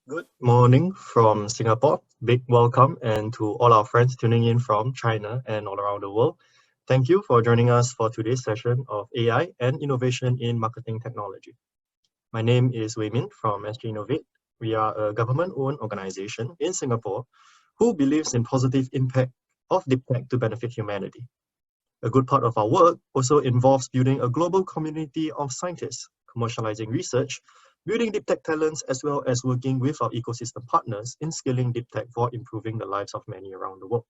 Good morning from Singapore. Big welcome and to all our friends tuning in from China and all around the world. Thank you for joining us for today's session of AI and Innovation in Marketing Technology. My name is Wei Min from SGInnovate. We are a government-owned organization in Singapore who believes in positive impact of deep tech to benefit humanity. A good part of our work also involves building a global community of scientists, commercializing research, building deep tech talents, as well as working with our ecosystem partners in scaling deep tech for improving the lives of many around the world.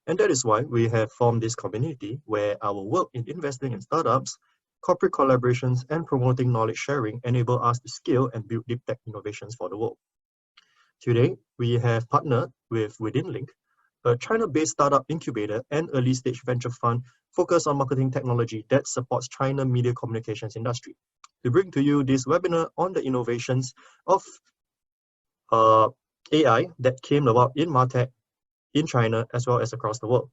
And that is why we have formed this community where our work in investing in startups, corporate collaborations, and promoting knowledge sharing enable us to scale and build deep tech innovations for the world. Today, we have partnered with Withinlink, a China-based startup incubator and early-stage venture fund focused on marketing technology that supports China media communications industry, to bring to you this webinar on the innovations of AI that came about in MarTech in China as well as across the world.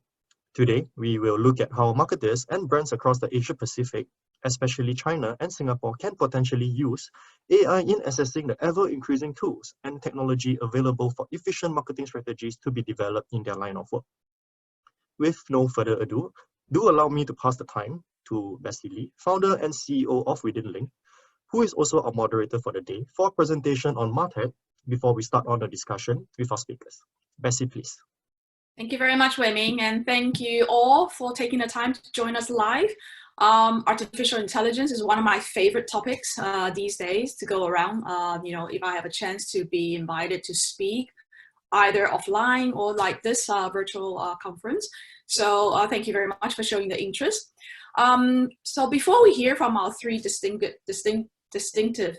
Today, we will look at how marketers and brands across the Asia Pacific, especially China and Singapore, can potentially use AI in assessing the ever-increasing tools and technology available for efficient marketing strategies to be developed in their line of work. With no further ado, do allow me to pass the time to Bessie Lee, founder and CEO of Withinlink, who is also our moderator for the day, for a presentation on MarTech before we start on the discussion with our speakers. Bessie, please. Thank you very much, Wei Ming, and thank you all for taking the time to join us live. Artificial intelligence is one of my favorite topics these days to go around. If I have a chance to be invited to speak, either offline or like this virtual conference. So thank you very much for showing the interest. So before we hear from our three distinctive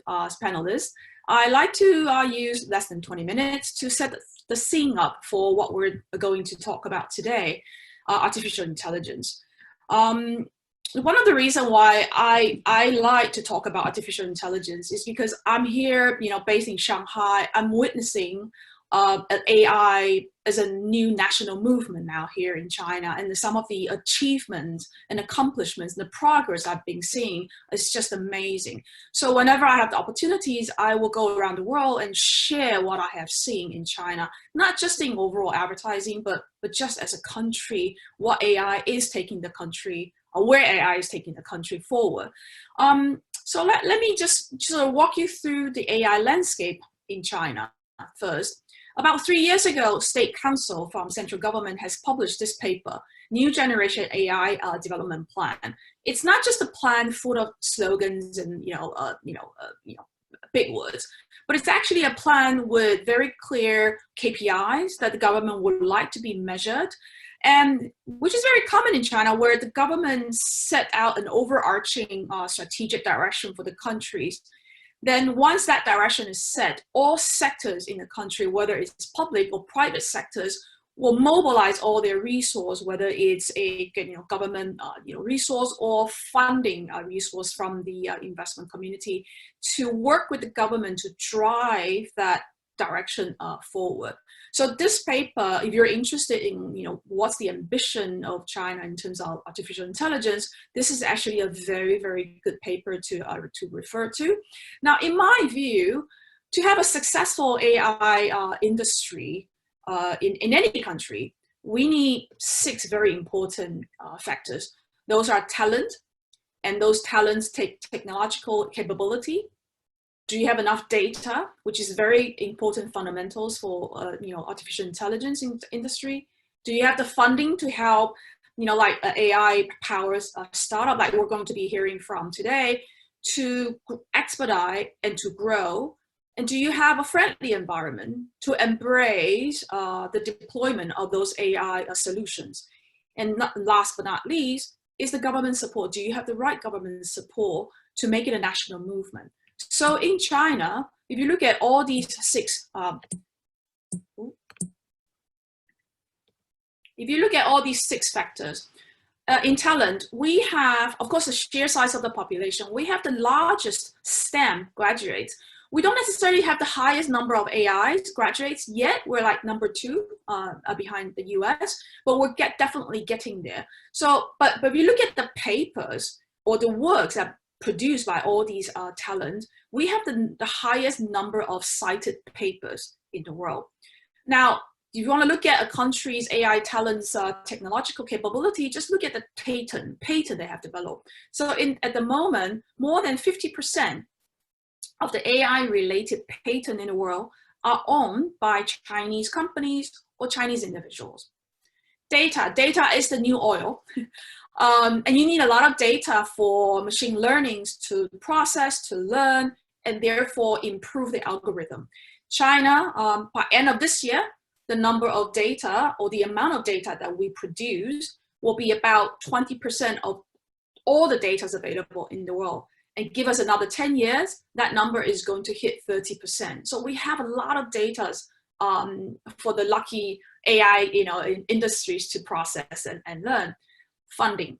panelists, I like to use less than 20 minutes to set the scene up for what we're going to talk about today, artificial intelligence. One of the reasons why I like to talk about artificial intelligence is because I'm here, based in Shanghai. I'm witnessing AI as a new national movement now here in China, and some of the achievements and accomplishments, the progress I've been seeing is just amazing. So whenever I have the opportunities, I will go around the world and share what I have seen in China, not just in overall advertising, but just as a country, what AI is taking the country, or where AI is taking the country forward. So let me just sort of walk you through the AI landscape in China first. About 3 years ago, State Council from central government has published this paper, New Generation AI Development Plan. It's not just a plan full of slogans and big words, but it's actually a plan with very clear KPIs that the government would like to be measured, and which is very common in China, where the government set out an overarching strategic direction for the countries. Then once that direction is set, all sectors in the country, whether it's public or private sectors, will mobilize all their resource, whether it's a government resource or funding resource from the investment community, to work with the government to drive that direction forward. So this paper, if you're interested in what's the ambition of China in terms of artificial intelligence, this is actually a very, very good paper to refer to. Now, in my view, to have a successful AI industry in any country, we need 6 very important factors. Those are talent, and those talents take technological capability. Do you have enough data, which is very important fundamentals for artificial intelligence industry? Do you have the funding to help like AI powers startup like we're going to be hearing from today to expedite and to grow? And do you have a friendly environment to embrace the deployment of those AI solutions? And last but not least is the government support. Do you have the right government support to make it a national movement? So in China, if you look at all these 6, factors, in talent, we have, of course, the sheer size of the population. We have the largest STEM graduates. We don't necessarily have the highest number of AIs graduates yet. We're like number 2 behind the US, but we're definitely getting there. So, but if you look at the papers or the works that produced by all these talents, we have the highest number of cited papers in the world. Now, if you want to look at a country's AI talents technological capability, just look at the patent they have developed. So at the moment, more than 50% of the AI-related patent in the world are owned by Chinese companies or Chinese individuals. Data is the new oil. And you need a lot of data for machine learning to process, to learn, and therefore improve the algorithm. China, by end of this year, the number of data or the amount of data that we produce will be about 20% of all the data available in the world. And give us another 10 years, that number is going to hit 30%. So we have a lot of data for the lucky AI industries to process and learn. Funding.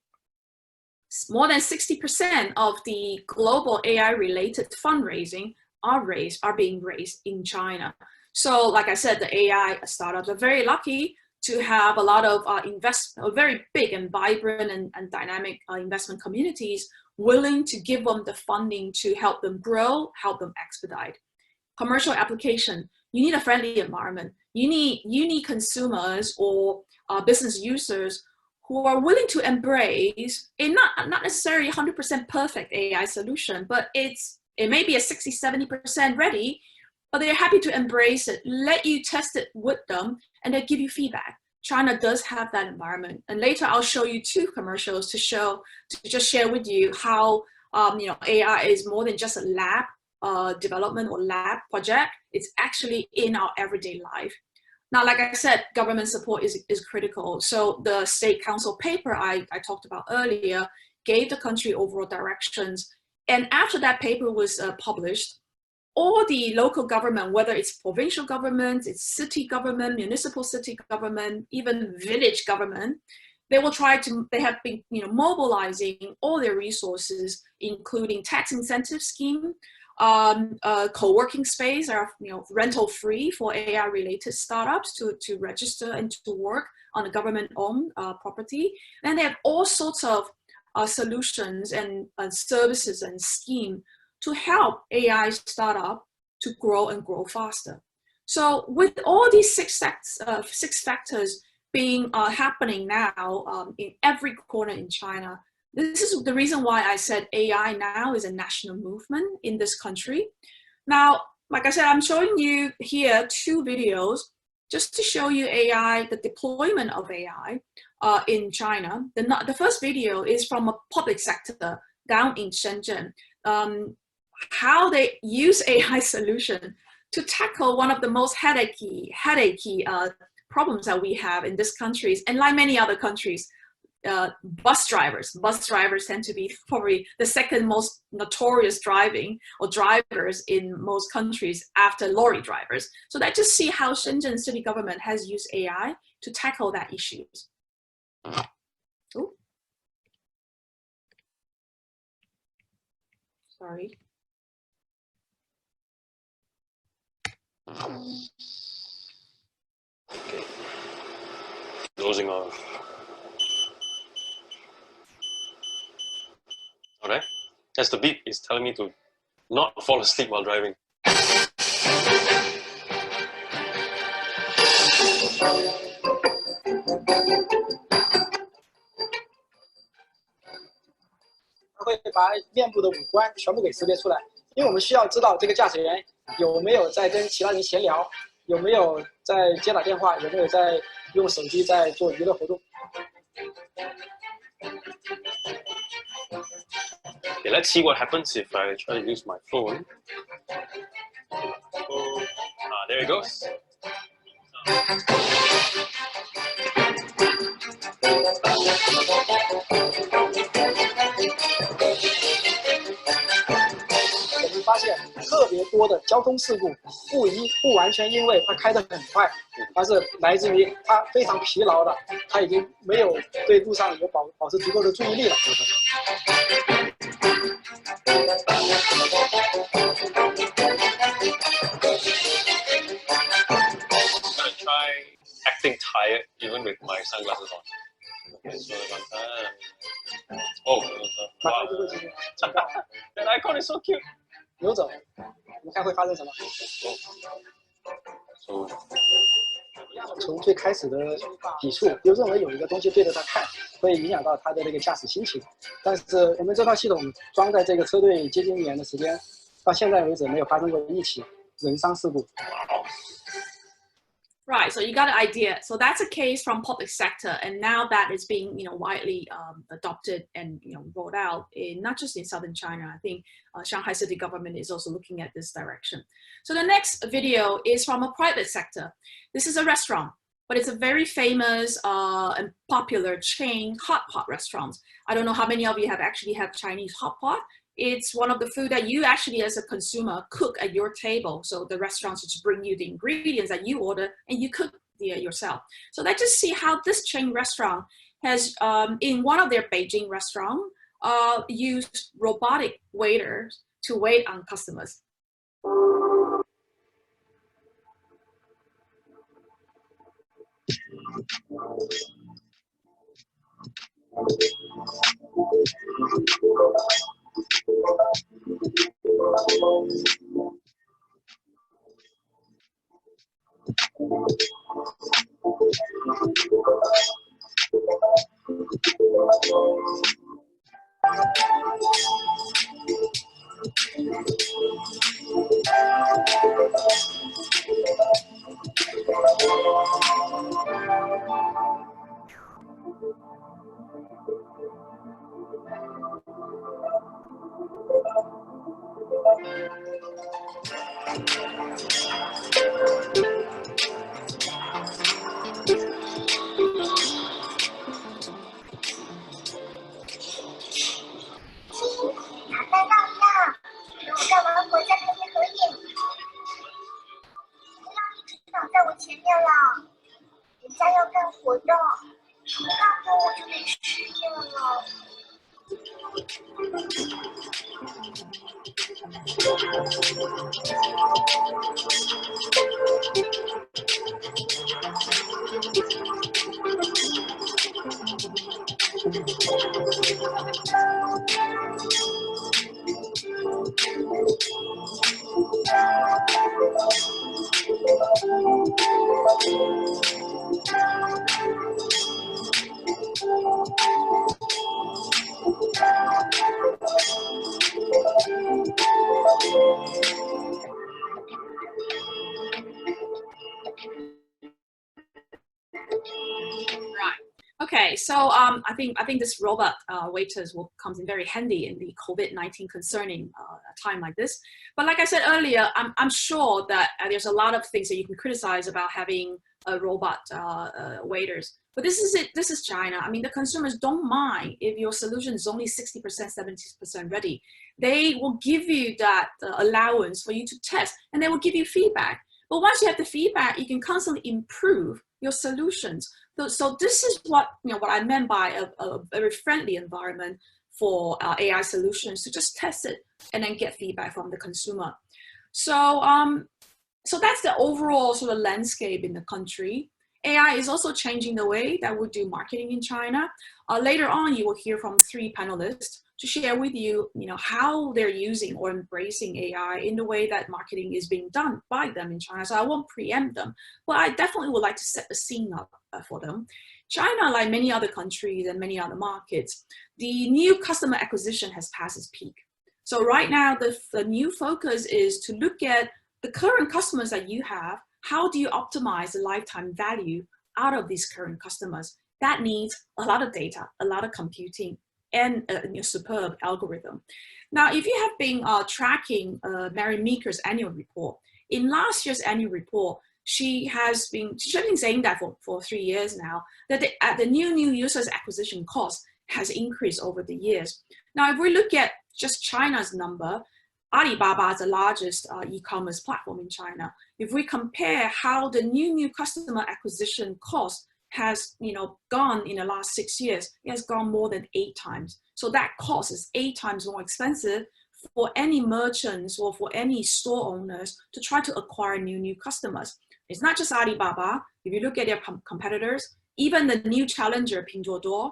More than 60% of the global AI-related fundraising are being raised in China. So like I said, the AI startups are very lucky to have a lot of very big and vibrant and dynamic investment communities willing to give them the funding to help them grow, help them expedite. Commercial application, you need a friendly environment. You need consumers or business users who are willing to embrace a not necessarily 100% perfect AI solution, but it may be a 60–70% ready, but they're happy to embrace it, let you test it with them, and they give you feedback. China does have that environment. And later I'll show you 2 commercials to just share with you how AI is more than just a lab development or lab project. It's actually in our everyday life. Now, like I said, government support is critical. So the State Council paper I talked about earlier gave the country overall directions. And after that paper was published, all the local government, whether it's provincial government, it's city government, municipal city government, even village government, they have been mobilizing all their resources, including tax incentive scheme, co-working space are rental free for AI related startups to register and to work on a government-owned property. And they have all sorts of solutions and services and scheme to help AI startup to grow and grow faster. So with all these six factors being happening now in every corner in China, this is the reason why I said AI now is a national movement in this country. Now, like I said, I'm showing you here 2 videos just to show you AI, the deployment of AI in China. The first video is from a public sector down in Shenzhen, how they use AI solution to tackle one of the most headachy problems that we have in this country, and like many other countries, bus drivers. Bus drivers tend to be probably the second most notorious drivers in most countries after lorry drivers. So let's just see how Shenzhen city government has used AI to tackle that issue. Ooh. Sorry. Okay. Dozing off. Alright. That's the beep. It's telling me to not fall asleep while driving. 它会把面部的五官全部给识别出来，因为我们需要知道这个驾驶员有没有在跟其他人闲聊，有没有在接打电话，有没有在用手机在做娱乐活动。 Okay, let's see what happens if I try to use my phone. There it goes. 我们发现特别多的交通事故，不完全因为他开得很快，而是来自于他非常疲劳了，他已经没有对路上有保持足够的注意力了。I'm gonna try acting tired even with my sunglasses on. Okay, so oh, 马上就会进行警告。I call it so cute。游走，我们看会发生什么？从最开始的抵触，就认为有一个东西对着他看，会影响到他的那个驾驶心情。但是我们这套系统装在这个车队接近1年的时间，到现在为止没有发生过一起人伤事故。Right, so you got an idea. So that's a case from public sector, and now that is being, widely adopted and rolled out in not just in southern China. I think Shanghai city government is also looking at this direction. So the next video is from a private sector. This is a restaurant, but it's a very famous and popular chain hot pot restaurant. I don't know how many of you have actually had Chinese hot pot. It's one of the food that you actually as a consumer cook at your table. So the restaurants just bring you the ingredients that you order and you cook yourself. So let's just see how this chain restaurant has, in one of their Beijing restaurants, used robotic waiters to wait on customers. Okay, so I think this robot waiters will come in very handy in the COVID-19 concerning time like this. But like I said earlier, I'm sure that there's a lot of things that you can criticize about having robot waiters. But this is it. This is China. I mean, the consumers don't mind if your solution is only 60%, 70% ready. They will give you that allowance for you to test, and they will give you feedback. But once you have the feedback, you can constantly improve your solutions. So this is what I meant by a very friendly environment for AI solutions, to just test it and then get feedback from the consumer. So so that's the overall sort of landscape in the country. AI is also changing the way that we do marketing in China. Later on, you will hear from 3 panelists to share with you, how they're using or embracing AI in the way that marketing is being done by them in China. So I won't preempt them, but I definitely would like to set the scene up for them. China, like many other countries and many other markets, the new customer acquisition has passed its peak. So right now, the new focus is to look at the current customers that you have. How do you optimize the lifetime value out of these current customers? That needs a lot of data, a lot of computing, and a superb algorithm. Now, if you have been tracking Mary Meeker's annual report, in last year's annual report, she has been saying that for 3 years now, that the new users acquisition cost has increased over the years. Now, if we look at just China's number, Alibaba is the largest e-commerce platform in China. If we compare how the new customer acquisition cost has gone in the last 6 years, it has gone more than 8 times. So that cost is 8 times more expensive for any merchants or for any store owners to try to acquire new customers. It's not just Alibaba. If you look at their competitors, even the new challenger Pinduoduo,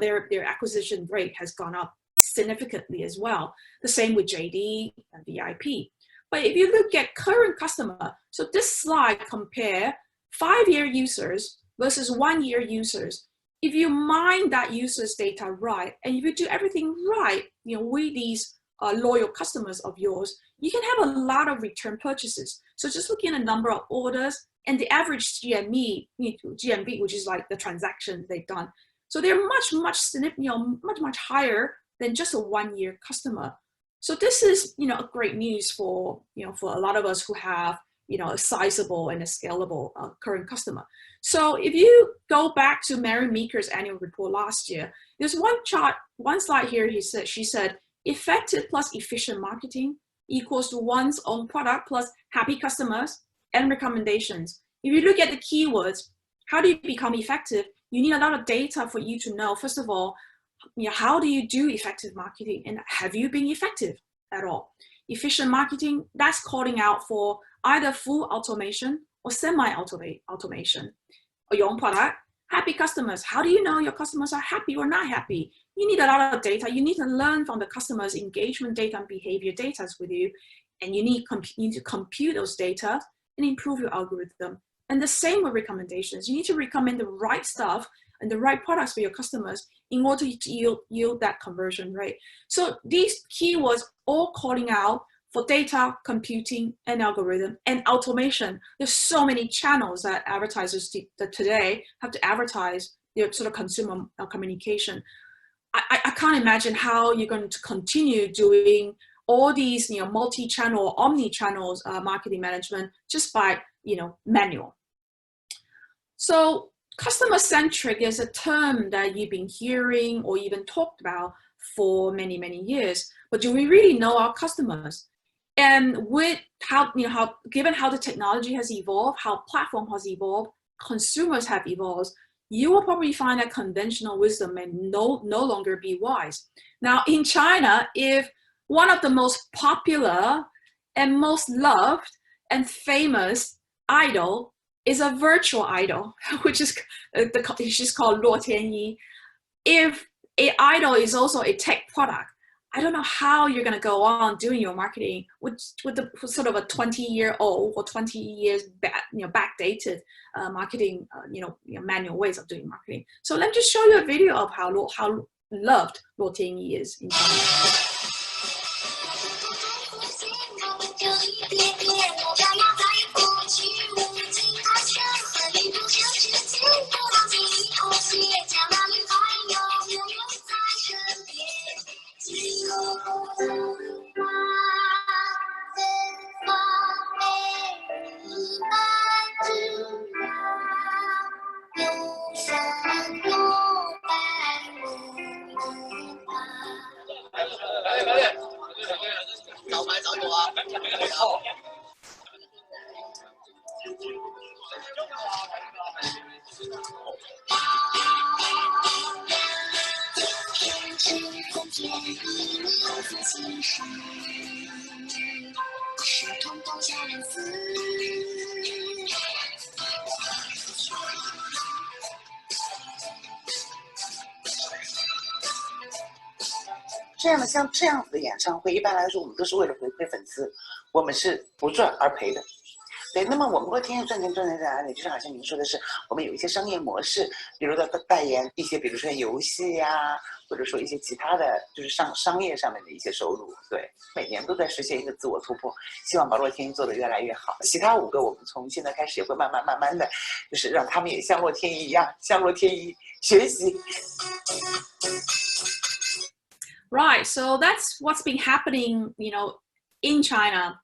their acquisition rate has gone up significantly as well. The same with JD and VIP. But if you look at current customer, so this slide compare 5-year users versus 1-year users. If you mine that user's data right, and if you do everything right, with these loyal customers of yours, you can have a lot of return purchases. So just looking at the number of orders and the average GMV, which is like the transactions they've done. So they're much higher than just a 1-year customer. So this is, a great news for, for a lot of us who have, a sizable and a scalable current customer. So if you go back to Mary Meeker's annual report last year, there's one slide here. She said, effective plus efficient marketing equals to one's own product plus happy customers and recommendations. If you look at the keywords, how do you become effective? You need a lot of data for you to know, first of all, how do you do effective marketing, and have you been effective at all? Efficient marketing, that's calling out for either full automation or semi-automation of your own product. Happy customers, how do you know your customers are happy or not happy? You need a lot of data. You need to learn from the customer's engagement data and behavior data with you, and you need to compute those data and improve your algorithm. And the same with recommendations. You need to recommend the right stuff and the right products for your customers in order to yield that conversion rate. So these keywords all calling out for data, computing, and algorithm, and automation. There's so many channels that advertisers today have to advertise their sort of consumer communication. I can't imagine how you're going to continue doing all these, multi-channel, omni-channels marketing management just by, manual. So customer-centric is a term that you've been hearing or even talked about for many, many years. But do we really know our customers? And with given how the technology has evolved, how platform has evolved, consumers have evolved, you will probably find that conventional wisdom may no longer be wise. Now, in China, if one of the most popular and most loved and famous idol is a virtual idol, which is she's called Luo Tianyi. If an idol is also a tech product, I don't know how you're going to go on doing your marketing with the sort of a 20-year-old or 20 years backdated marketing, manual ways of doing marketing. So let me just show you a video of how loved Luo Tianyi is in China.像这样子的演唱会，一般来说我们都是为了回馈粉丝，我们是不赚而赔的。对，那么我们说天天赚钱在哪里？就是好像您说的是，我们有一些商业模式，比如代言一些，比如说游戏呀，或者说一些其他的，就是商业上面的一些收入。对，每年都在实现一个自我突破，希望把洛天依做得越来越好。其他5个我们从现在开始也会慢慢的，就是让他们也像洛天依一样，向洛天依学习。Right, so that's what's been happening, in China,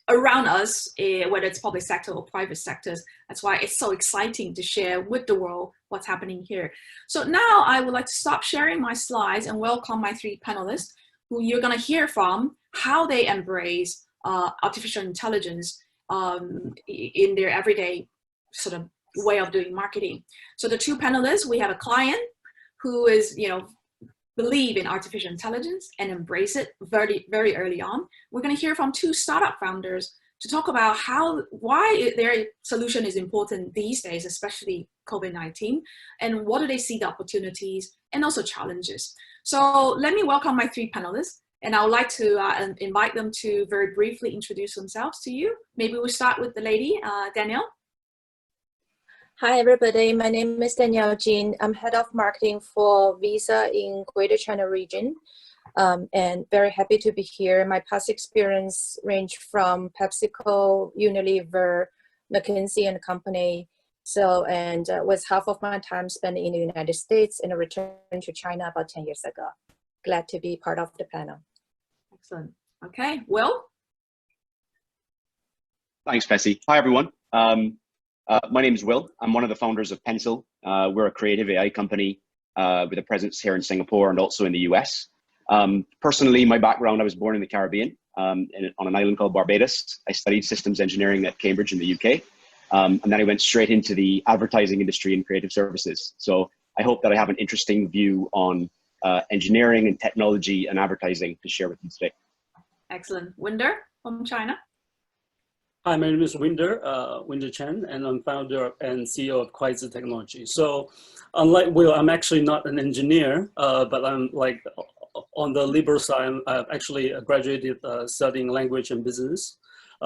around us, whether it's public sector or private sectors. That's why it's so exciting to share with the world what's happening here. So now I would like to stop sharing my slides and welcome my 3 panelists, who you're going to hear from how they embrace artificial intelligence in their everyday sort of way of doing marketing. So the 2 panelists, we have a client who is, believe in artificial intelligence and embrace it very, very early on. We're going to hear from 2 startup founders to talk about why their solution is important these days, especially COVID-19, and what do they see the opportunities and also challenges. So let me welcome my three panelists, and I would like to invite them to very briefly introduce themselves to you. Maybe we'll start with the lady, Danielle. Hi, everybody. My name is Danielle Jin. I'm head of marketing for Visa in Greater China region, and very happy to be here. My past experience range from PepsiCo, Unilever, McKinsey and Company. So, and was half of my time spent in the United States and a return to China about 10 years ago. Glad to be part of the panel. Excellent. Okay, Will? Thanks, Bessie. Hi, everyone. My name is Will. I'm one of the founders of Pencil. We're a creative AI company with a presence here in Singapore and also in the US. Personally, my background, I was born in the Caribbean on an island called Barbados. I studied systems engineering at Cambridge in the UK. And then I went straight into the advertising industry and creative services. So I hope that I have an interesting view on engineering and technology and advertising to share with you today. Excellent. Winder from China. Hi, my name is Winder Chen, and I'm founder and CEO of Quasi Technology. So unlike Will, I'm actually not an engineer, but I'm like on the liberal side. I've actually graduated studying language and business.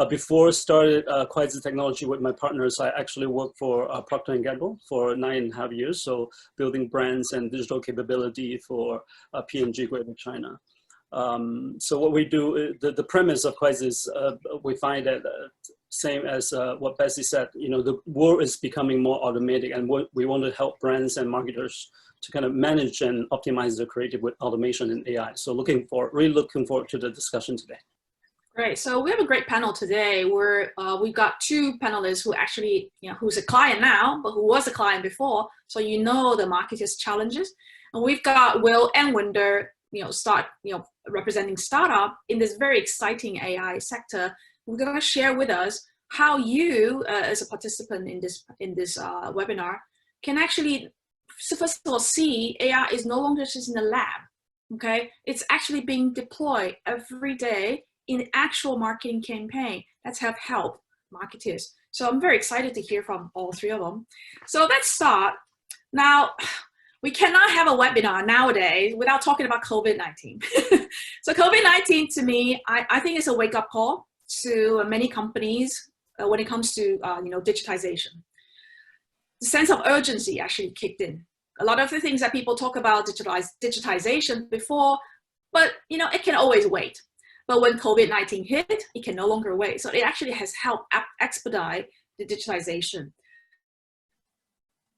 Before started Quasi Technology with my partners, I actually worked for Procter & Gamble for 9.5 years. So building brands and digital capability for P&G Greater China. So what we do, the premise of Quasi is we find that same as what Bessie said, you know, the world is becoming more automatic, and we want to help brands and marketers to kind of manage and optimize their creative with automation and AI. So really looking forward to the discussion today. Great. So we have a great panel today where we've got two panelists who actually, who's a client now, but who was a client before. So you know the marketer's challenges. And we've got Will and Winder, representing startup in this very exciting AI sector. We're going to share with us how you, as a participant in this webinar, can actually, first of all, see AI is no longer just in the lab. Okay, it's actually being deployed every day in actual marketing campaign that's have helped marketers. So I'm very excited to hear from all three of them. So let's start. Now, we cannot have a webinar nowadays without talking about COVID-19. So COVID-19 to me, I think it's a wake-up call to many companies when it comes to digitization. The sense of urgency actually kicked in. A lot of the things that people talk about digitization before, but it can always wait. But when COVID-19 hit, it can no longer wait. So it actually has helped expedite the digitization.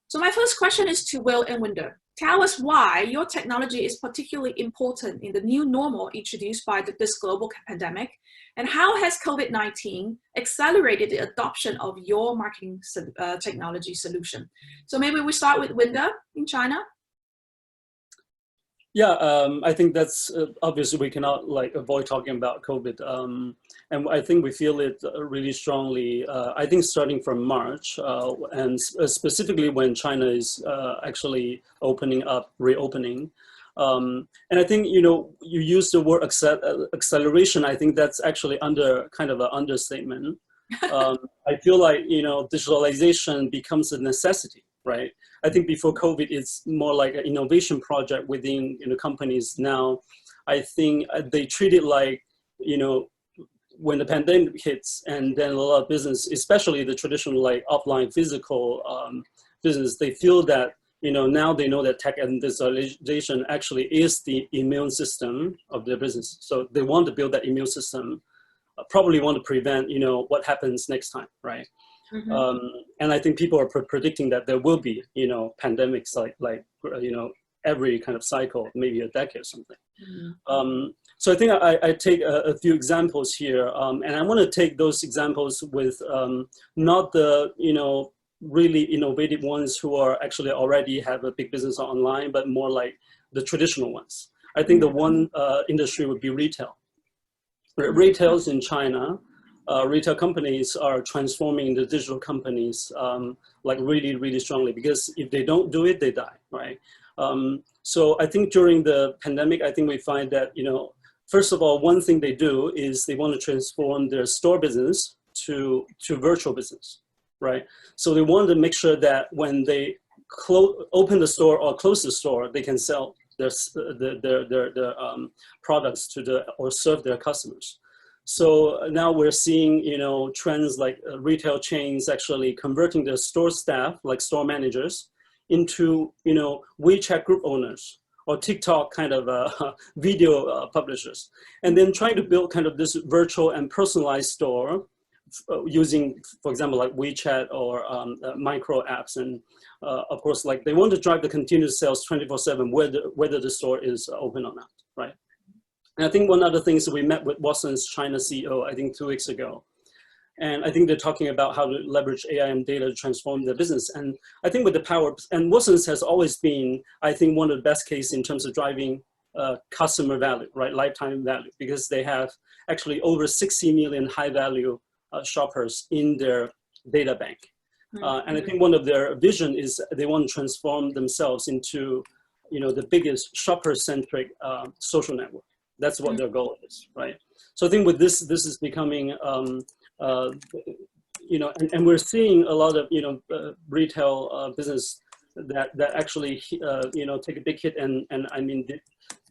So my first question is to Will and Winder. Tell us why your technology is particularly important in the new normal introduced by this global pandemic, and how has COVID-19 accelerated the adoption of your marketing technology solution? So maybe we start with Winder in China. Yeah, I think that's obviously we cannot avoid talking about COVID, and I think we feel it really strongly. I think starting from March, and specifically when China is actually reopening, and I think you use the word acceleration. I think that's actually kind of an understatement. I feel like digitalization becomes a necessity, right? I think before COVID, it's more like an innovation project within companies. Now, I think they treat it like when the pandemic hits, and then a lot of business, especially the traditional offline physical business, they feel that now they know that tech and digitalization actually is the immune system of their business. So they want to build that immune system. Probably want to prevent what happens next time, right? Mm-hmm. And I think people are predicting that there will be pandemics every kind of cycle, maybe a decade or something. Mm-hmm. So I think I take a few examples here, and I want to take those examples with not the really innovative ones who are actually already have a big business online, but more like the traditional ones. I think the one industry would be retail. Retails in China, retail companies are transforming into digital companies really, really strongly, because if they don't do it, they die, right? So I think during the pandemic, I think we find that, first of all, one thing they do is they want to transform their store business to virtual business, right? So they wanted to make sure that when they open the store or close the store, they can sell their products to or serve their customers. So now we're seeing, you know, trends like retail chains actually converting their store staff, like store managers, into, you know, WeChat group owners or TikTok kind of video publishers, and then trying to build kind of this virtual and personalized store using, for example, like WeChat or micro apps. And of course, like they want to drive the continuous sales 24/7, whether the store is open or not, right? And I think one of the things we met with Watson's China CEO, I think 2 weeks ago. And I think they're talking about how to leverage AI and data to transform their business. And I think with the power, and Watson's has always been, I think, one of the best cases in terms of driving customer value, right? Lifetime value, because they have actually over 60 million high value shoppers in their data bank. And I think one of their vision is they want to transform themselves into, you know, the biggest shopper-centric social network. That's what their goal is, right? So I think with this is becoming, you know, and we're seeing a lot of, you know, retail business that actually, you know, take a big hit and I mean,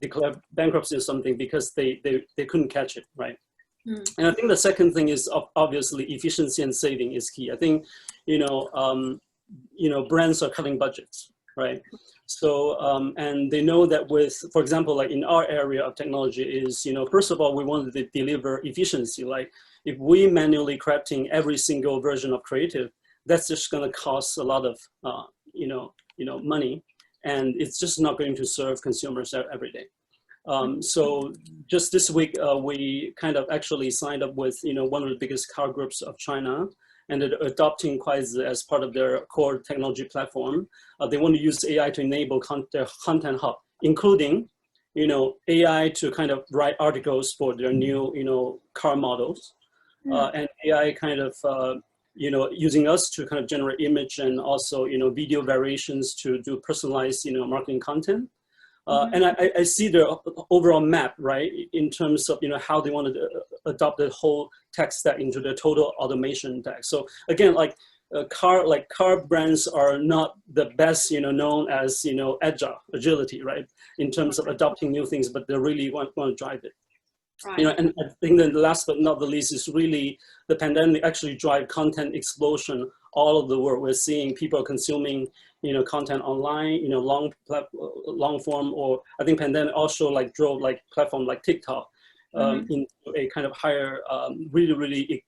declare bankruptcy or something because they couldn't catch it, right? And I think the second thing is obviously efficiency and saving is key. I think, you know, brands are cutting budgets, right? So, and they know that with, for example, like in our area of technology is, you know, first of all, we wanted to deliver efficiency. Like if we manually crafting every single version of creative, that's just going to cost a lot of, you know, money, and it's just not going to serve consumers every day. So just this week, we kind of actually signed up with, you know, one of the biggest car groups of China, and they're adopting Quaizi as part of their core technology platform. They want to use AI to enable their content hub, including, you know, AI to kind of write articles for their new, you know, car models, and AI kind of, you know, using us to kind of generate image and also, you know, video variations to do personalized, you know, marketing content. And I see their overall map, right, in terms of, you know, how they wanted to adopt the whole tech stack into the total automation tech. So again, like car brands are not the best, you know, known as, you know, agility, right, in terms of adopting new things, but they really want to drive it. Right. You know, and I think then the last but not the least is really the pandemic actually drive content explosion all over the world. We're seeing people consuming, you know, content online, you know, long form, or I think pandemic also like drove like platform like TikTok into a kind of higher, really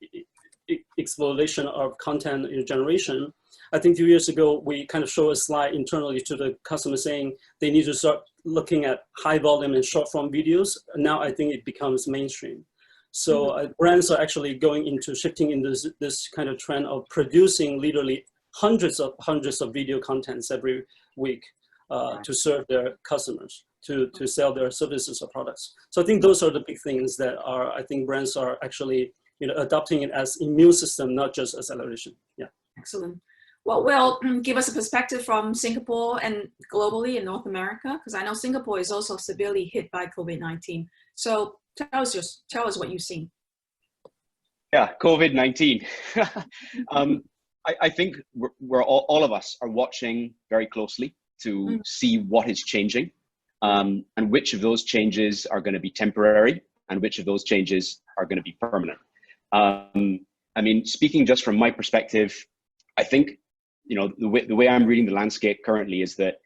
exploration of content generation. I think a few years ago, we kind of show a slide internally to the customer saying they need to start looking at high volume and short form videos. Now I think it becomes mainstream. So brands are actually shifting into this kind of trend of producing literally hundreds of video contents every week to serve their customers, to sell their services or products. So I think those are the big things that I think brands are actually, you know, adopting it as immune system, not just acceleration. Yeah. Excellent. Well, Will, give us a perspective from Singapore and globally in North America, because I know Singapore is also severely hit by COVID-19. So tell us what you've seen. Yeah, COVID-19. I think we're all of us are watching very closely to see what is changing, and which of those changes are going to be temporary and which of those changes are going to be permanent. I mean, speaking just from my perspective, I think, you know, the way I'm reading the landscape currently is that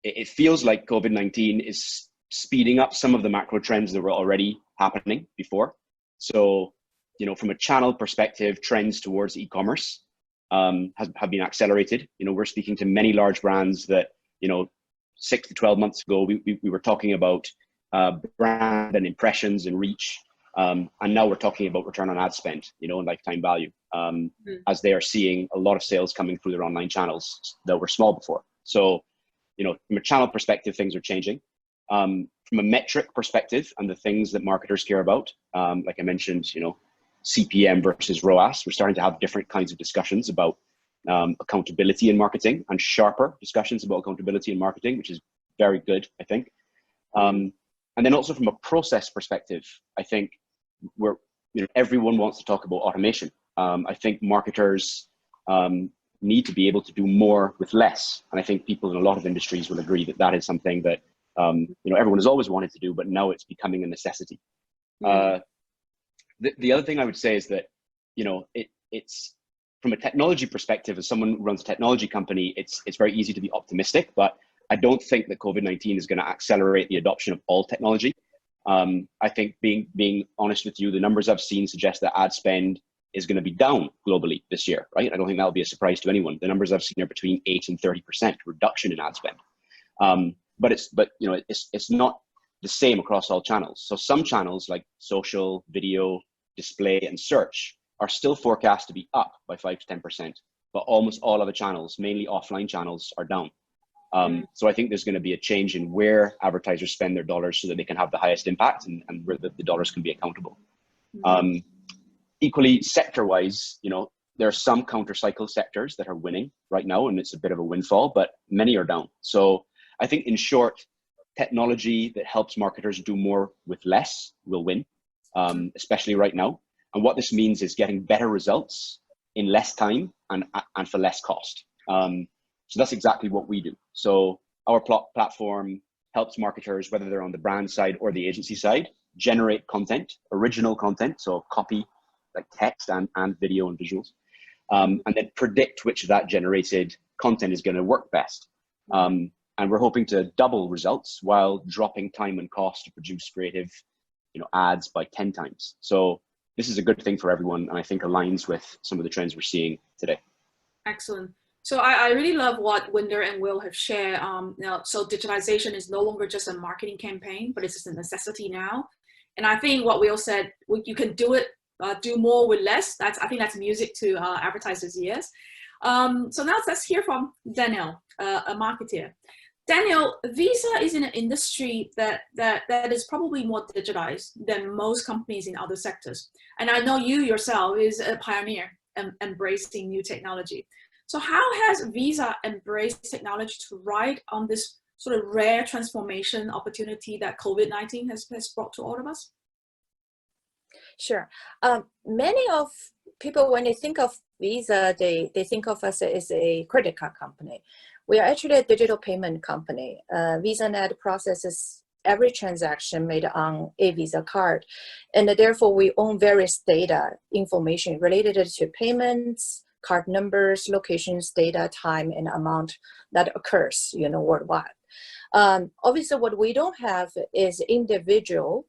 it feels like COVID-19 is speeding up some of the macro trends that were already happening before. So, you know, from a channel perspective, trends towards e-commerce have been accelerated. You know, we're speaking to many large brands that, you know, 6 to 12 months ago, we were talking about brand and impressions and reach. And now we're talking about return on ad spend, you know, and lifetime value, as they are seeing a lot of sales coming through their online channels that were small before. So, you know, from a channel perspective, things are changing. From a metric perspective and the things that marketers care about, like I mentioned, you know, CPM versus ROAS, we're starting to have different kinds of discussions about accountability in marketing, and sharper discussions about accountability in marketing, which is very good, I think. And then also from a process perspective, I think everyone wants to talk about automation. I think marketers need to be able to do more with less. And I think people in a lot of industries will agree that that is something that everyone has always wanted to do, but now it's becoming a necessity. The other thing I would say is that it's from a technology perspective, as someone who runs a technology company, it's very easy to be optimistic, but I don't think that COVID-19 is going to accelerate the adoption of all technology. I think being honest with you, the numbers I've seen suggest that ad spend is going to be down globally this year, right? I don't think that'll be a surprise to anyone. The numbers I've seen are between 8 and 30% reduction in ad spend. But it's not the same across all channels. So some channels like social, video, display, and search are still forecast to be up by 5 to 10%, but almost all other channels, mainly offline channels, are down. So I think there's going to be a change in where advertisers spend their dollars so that they can have the highest impact and where the dollars can be accountable. Equally, sector-wise, there are some counter-cycle sectors that are winning right now, and it's a bit of a windfall, but many are down. So I think, in short, technology that helps marketers do more with less will win, especially right now. And what this means is getting better results in less time and for less cost. So that's exactly what we do. So our platform helps marketers, whether they're on the brand side or the agency side, generate content, original content, so copy, like text and video and visuals, and then predict which of that generated content is going to work best. And we're hoping to double results while dropping time and cost to produce creative, ads by 10 times. So this is a good thing for everyone, and I think aligns with some of the trends we're seeing today. Excellent. So I really love what Winder and Will have shared. So digitalization is no longer just a marketing campaign, but it's just a necessity now. And I think what Will said, you can do it, do more with less. I think that's music to advertisers' ears. So now let's hear from Daniel, a marketer. Daniel, Visa is in an industry that is probably more digitalized than most companies in other sectors. And I know you yourself is a pioneer embracing new technology. So how has Visa embraced technology to ride on this sort of rare transformation opportunity that COVID-19 has brought to all of us? Sure. Many of people, when they think of Visa, they think of us as a credit card company. We are actually a digital payment company. VisaNet processes every transaction made on a Visa card. And therefore, we own various data information related to payments, card numbers, locations, data, time, and amount that occurs, worldwide. Obviously, what we don't have is individual,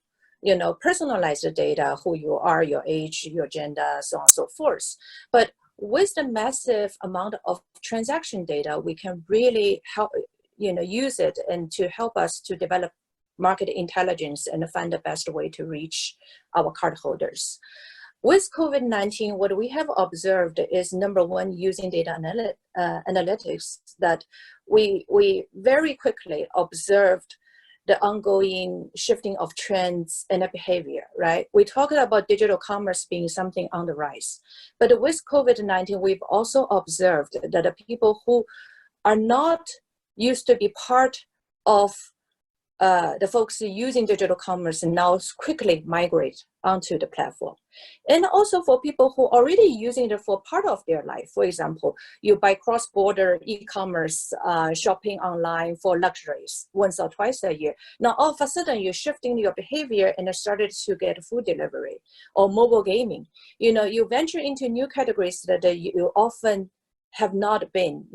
personalized data, who you are, your age, your gender, so on and so forth. But with the massive amount of transaction data, we can really help, use it and to help us to develop market intelligence and find the best way to reach our cardholders. With COVID-19, what we have observed is, number one, using data analytics, that we very quickly observed the ongoing shifting of trends and behavior, right? We talked about digital commerce being something on the rise. But with COVID-19, we've also observed that the people who are not used to be part of the folks using digital commerce now quickly migrate onto the platform. And also for people who are already using it for part of their life. For example, you buy cross-border e-commerce shopping online for luxuries once or twice a year. Now all of a sudden you're shifting your behavior and started to get food delivery or mobile gaming. You venture into new categories that you often have not been,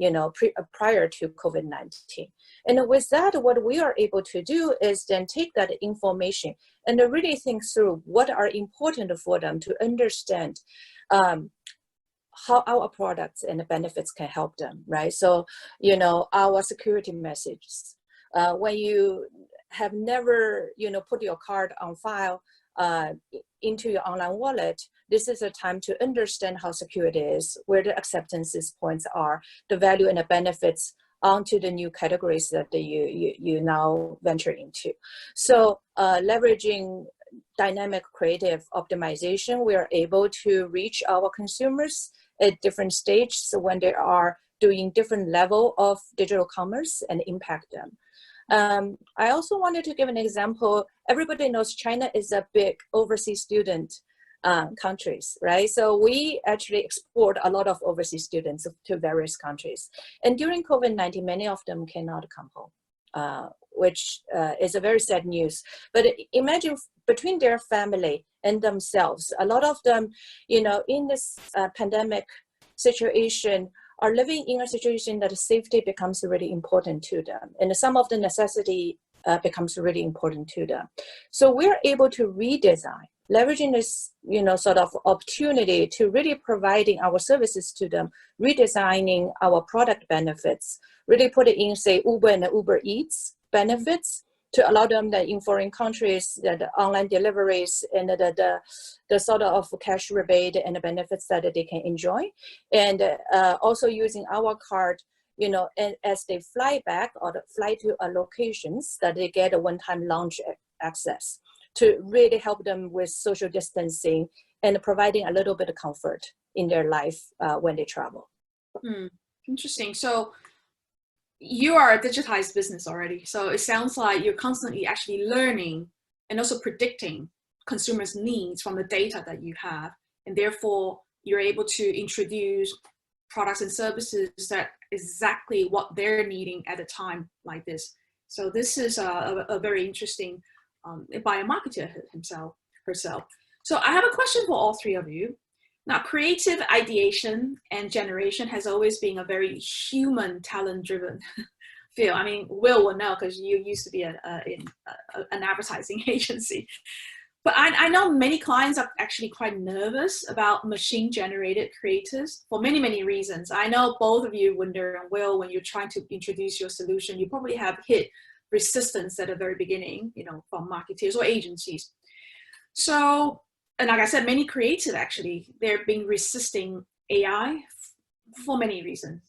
prior to COVID-19. And with that, what we are able to do is then take that information and really think through what are important for them to understand how our products and benefits can help them, right? So, our security messages, when you have never, put your card on file into your online wallet, this is a time to understand how secure it is, where the acceptances points are, the value and the benefits onto the new categories that you now venture into. So leveraging dynamic creative optimization, we are able to reach our consumers at different stages when they are doing different level of digital commerce and impact them. I also wanted to give an example. Everybody knows China is a big overseas student countries, right? So we actually export a lot of overseas students to various countries. And during COVID-19, many of them cannot come home, which is a very sad news. But imagine between their family and themselves, a lot of them, you know, in this pandemic situation, are living in a situation that safety becomes really important to them. And some of the necessity becomes really important to them. So we're able to redesign, leveraging this, you know, sort of opportunity to really providing our services to them, redesigning our product benefits, really put it in, say, Uber and Uber Eats benefits to allow them that in foreign countries, the online deliveries and the sort of cash rebate and the benefits that they can enjoy. And also using our card, you know, and as they fly back or fly to locations, that they get a one-time lounge access to really help them with social distancing and providing a little bit of comfort in their life when they travel. Interesting. So you are a digitized business already. So it sounds like you're constantly actually learning and also predicting consumers' needs from the data that you have. And therefore, you're able to introduce products and services that exactly what they're needing at a time like this. So this is a very interesting by a marketer herself. So I have a question for all three of you. Now, creative ideation and generation has always been a very human talent-driven field. I mean, Will know because you used to be in an advertising agency. But I know many clients are actually quite nervous about machine-generated creators for many, many reasons. I know both of you, Winder and Will, when you're trying to introduce your solution, you probably have hit resistance at the very beginning, you know, from marketers or agencies. So, and like I said, many creative actually, they're been resisting AI for many reasons.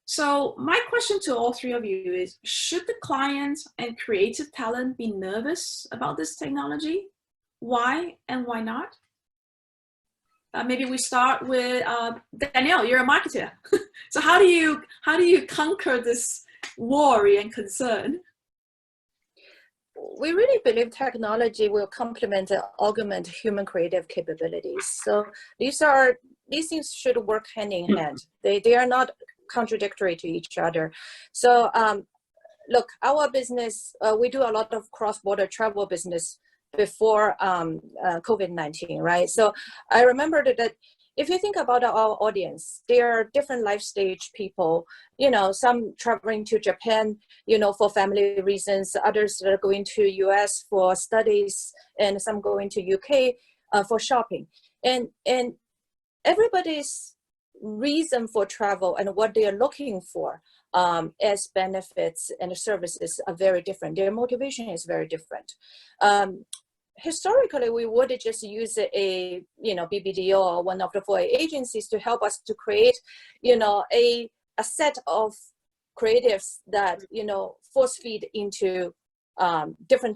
So my question to all three of you is, should the client and creative talent be nervous about this technology? Why and why not? Maybe we start with Danielle, you're a marketer. So how do you conquer this worry and concern? We really believe technology will complement and augment human creative capabilities. So these things should work hand in hand. They are not contradictory to each other. So look, our business, we do a lot of cross-border travel business before COVID-19, right? So I remember that if you think about our audience, there are different life stage people, you know, some traveling to Japan, you know, for family reasons, others that are going to US for studies, and some going to UK for shopping. And everybody's reason for travel and what they are looking for as benefits and services are very different. Their motivation is very different. Historically, we would just use a, you know, BBDO or one of the 4A agencies to help us to create, you know, a set of creatives that, you know, force feed into different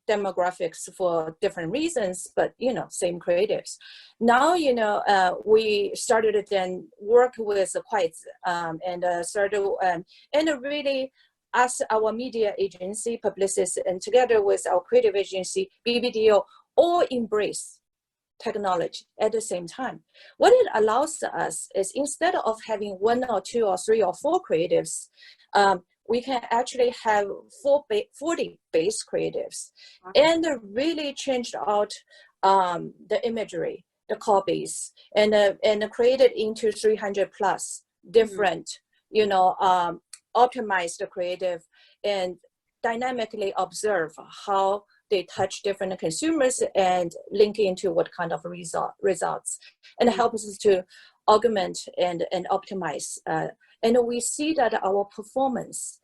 demographics for different reasons, but, you know, same creatives. Now, you know, we started to then work with Quiet and started and really as our media agency, Publicis, and together with our creative agency, BBDO, all embrace technology at the same time. What it allows us is instead of having 1 or 2 or 3 or 4 creatives, we can actually have 40 base creatives and really changed out the imagery, the copies, and create it into 300 plus different, you know, optimize the creative and dynamically observe how they touch different consumers and link into what kind of results, and helps us to augment and optimize. And we see that our performance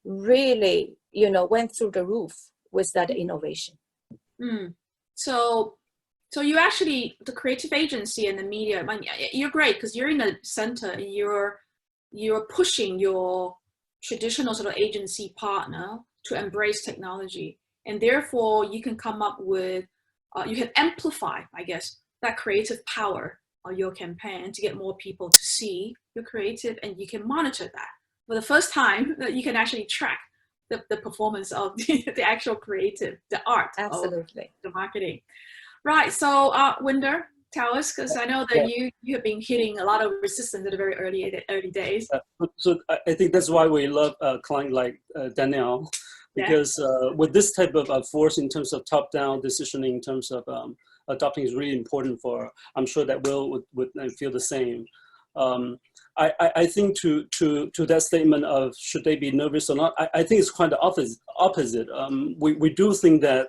really, you know, went through the roof with that innovation. So you actually, the creative agency and the media, you're great because you're in the center and you're pushing your traditional sort of agency partner to embrace technology, and therefore you can come up with, you can amplify, I guess, that creative power of your campaign to get more people to see your creative, and you can monitor that for the first time. That you can actually track the performance of the actual creative, the art, absolutely, of the marketing. Right. So, Winder, tell us, because I know that you have been hitting a lot of resistance at the very early days. So I think that's why we love a client like Danielle, because with this type of force in terms of top-down decisioning, in terms of adopting is really important for. I'm sure that Will would feel the same. I think to that statement of should they be nervous or not, I think it's quite the opposite. We do think that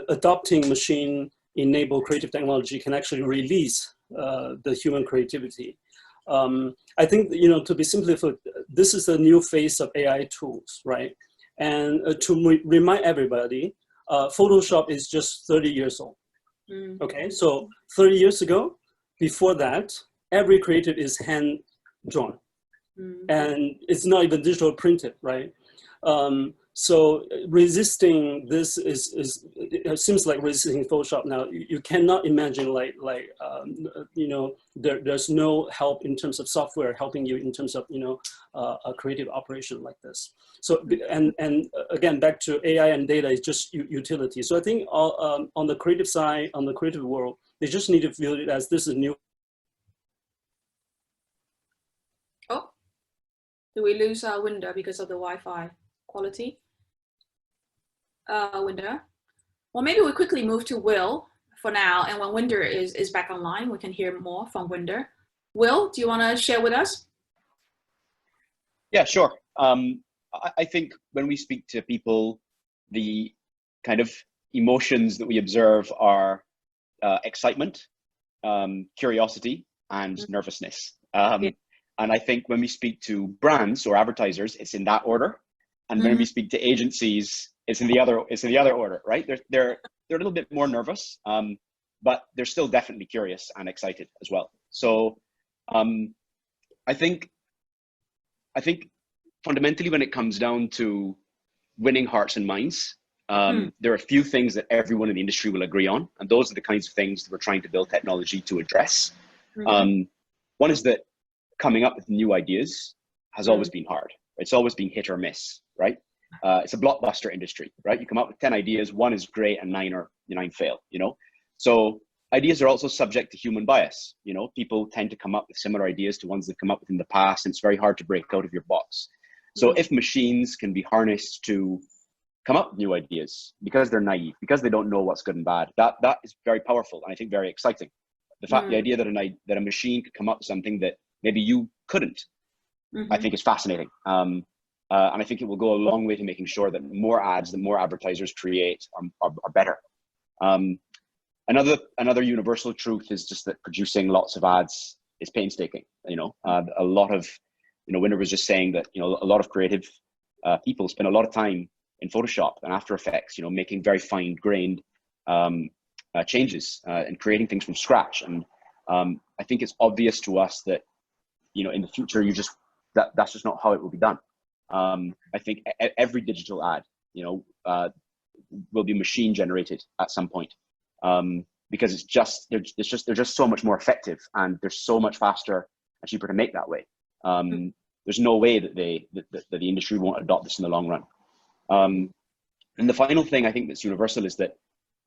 adopting machine-enabled creative technology can actually release the human creativity. I think, to be simplified, this is a new phase of AI tools, right? And to remind everybody, Photoshop is just 30 years old. Okay, so 30 years ago, before that, every creative is hand-drawn. And it's not even digital printed, right? So resisting this it seems like resisting Photoshop now. You cannot imagine there's no help in terms of software helping you in terms of a creative operation like this. So and again, back to AI and data is just utility. So I think on the creative side, on the creative world, they just need to feel it as this is new. Oh, do we lose our Winder because of the Wi-Fi quality? Winder. Well, maybe we quickly move to Will for now, and when Winder is back online, we can hear more from Winder. Will, do you want to share with us? Yeah, sure. I think when we speak to people, the kind of emotions that we observe are excitement, curiosity, and nervousness. And I think when we speak to brands or advertisers, it's in that order. And when we speak to agencies, it's in the other order, right? They're a little bit more nervous, but they're still definitely curious and excited as well. So I think fundamentally, when it comes down to winning hearts and minds, there are a few things that everyone in the industry will agree on, and those are the kinds of things that we're trying to build technology to address. One is that coming up with new ideas has always been hard. It's always been hit or miss, right? It's a blockbuster industry, right? You come up with 10 ideas, one is great and nine fail, So ideas are also subject to human bias. People tend to come up with similar ideas to ones they've come up with in the past, and it's very hard to break out of your box. So if machines can be harnessed to come up with new ideas because they're naive, because they don't know what's good and bad, that is very powerful and I think very exciting. The idea that a machine could come up with something that maybe you couldn't, I think is fascinating. And I think it will go a long way to making sure that more ads, that more advertisers create are better. Another universal truth is just that producing lots of ads is painstaking. A lot of, Winder was just saying that, a lot of creative people spend a lot of time in Photoshop and After Effects, making very fine-grained changes and creating things from scratch. And I think it's obvious to us that, in the future, that's just not how it will be done. I think every digital ad, will be machine generated at some point, because they're just so much more effective and they're so much faster and cheaper to make that way. There's no way that the industry won't adopt this in the long run. And the final thing I think that's universal is that,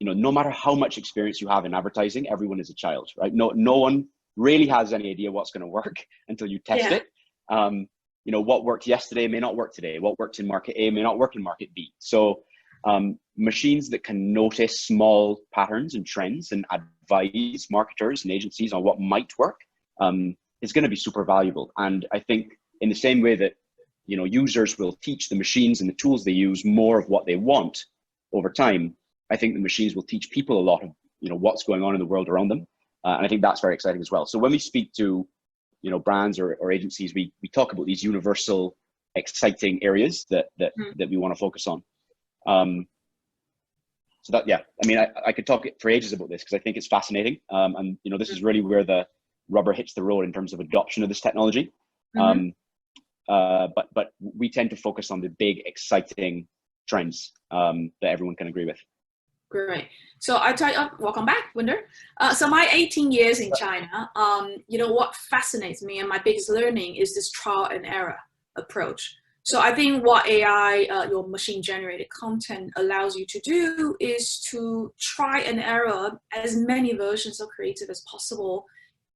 no matter how much experience you have in advertising, everyone is a child, right? No one really has any idea what's going to work until you test it. What worked yesterday may not work today. What worked in market A may not work in market B. So machines that can notice small patterns and trends and advise marketers and agencies on what might work is going to be super valuable. And I think in the same way that, users will teach the machines and the tools they use more of what they want over time, I think the machines will teach people a lot of, what's going on in the world around them. And I think that's very exciting as well. So when we speak to, brands or agencies, we talk about these universal, exciting areas that we want to focus on. So that, I could talk for ages about this because I think it's fascinating. And, this is really where the rubber hits the road in terms of adoption of this technology. But we tend to focus on the big, exciting trends that everyone can agree with. Great. So welcome back, Winder. So my 18 years in China, what fascinates me and my biggest learning is this trial and error approach. So I think what AI, your machine-generated content allows you to do is to try and error as many versions of creative as possible.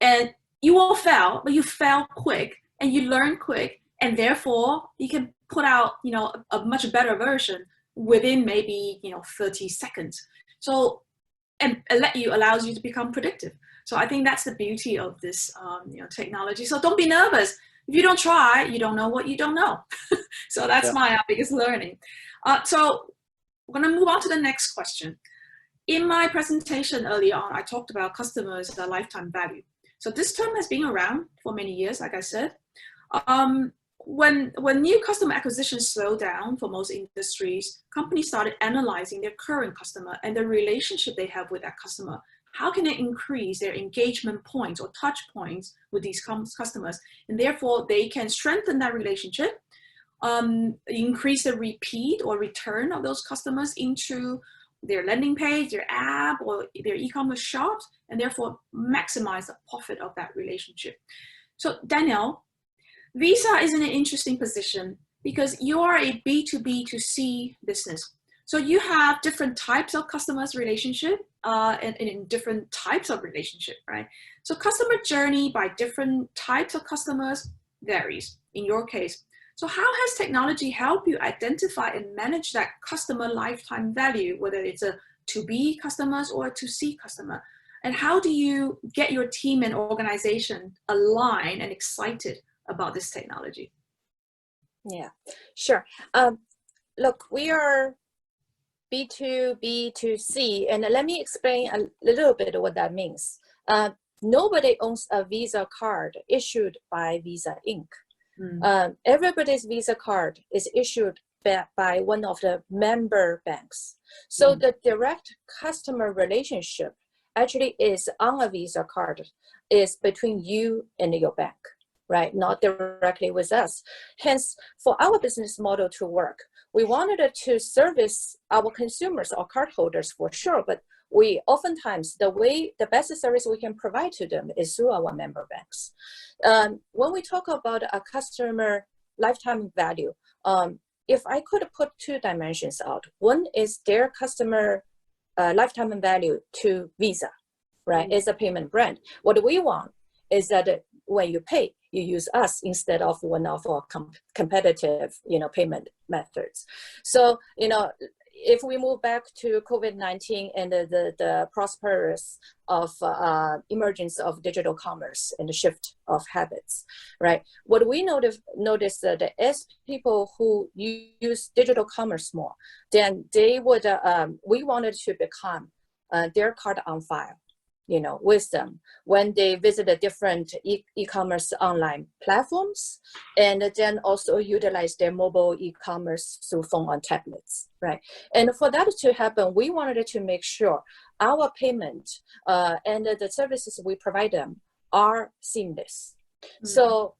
And you will fail, but you fail quick and you learn quick, and therefore you can put out, a much better version within maybe, 30 seconds. So, and allows you to become predictive. So I think that's the beauty of this, technology. So don't be nervous. If you don't try, you don't know what you don't know. So that's my biggest learning. So we're going to move on to the next question. In my presentation earlier on, I talked about customers' lifetime value. So this term has been around for many years, like I said. When new customer acquisition slowed down for most industries, companies started analyzing their current customer and the relationship they have with that customer. How can they increase their engagement points or touch points with these customers? And therefore, they can strengthen that relationship, increase the repeat or return of those customers into their landing page, their app, or their e-commerce shops, and therefore maximize the profit of that relationship. So Daniel, Visa is in an interesting position because you are a B2B2C business. So you have different types of customers relationship and in different types of relationship, right? So customer journey by different types of customers varies in your case. So how has technology helped you identify and manage that customer lifetime value, whether it's a 2B customers or a 2C customer? And how do you get your team and organization aligned and excited about this technology? Yeah, sure. Look, we are B2B2C, and let me explain a little bit what that means. Nobody owns a Visa card issued by Visa Inc. Everybody's Visa card is issued by one of the member banks. So the direct customer relationship actually is on a Visa card, is between you and your bank, right? Not directly with us. Hence, for our business model to work, we wanted to service our consumers or cardholders for sure, but we oftentimes, the best service we can provide to them is through our member banks. When we talk about a customer lifetime value, if I could put two dimensions out, one is their customer lifetime value to Visa, right? It's a payment brand. What we want is that when you pay, you use us instead of one of our competitive, payment methods. So, if we move back to COVID-19 and the prosperous of emergence of digital commerce and the shift of habits, right? What we notice that as people who use digital commerce more, then they would, we wanted to become their card on file, with them when they visit a different e-commerce online platforms, and then also utilize their mobile e-commerce through phone on tablets, right? And for that to happen, we wanted to make sure our payment and the services we provide them are seamless. So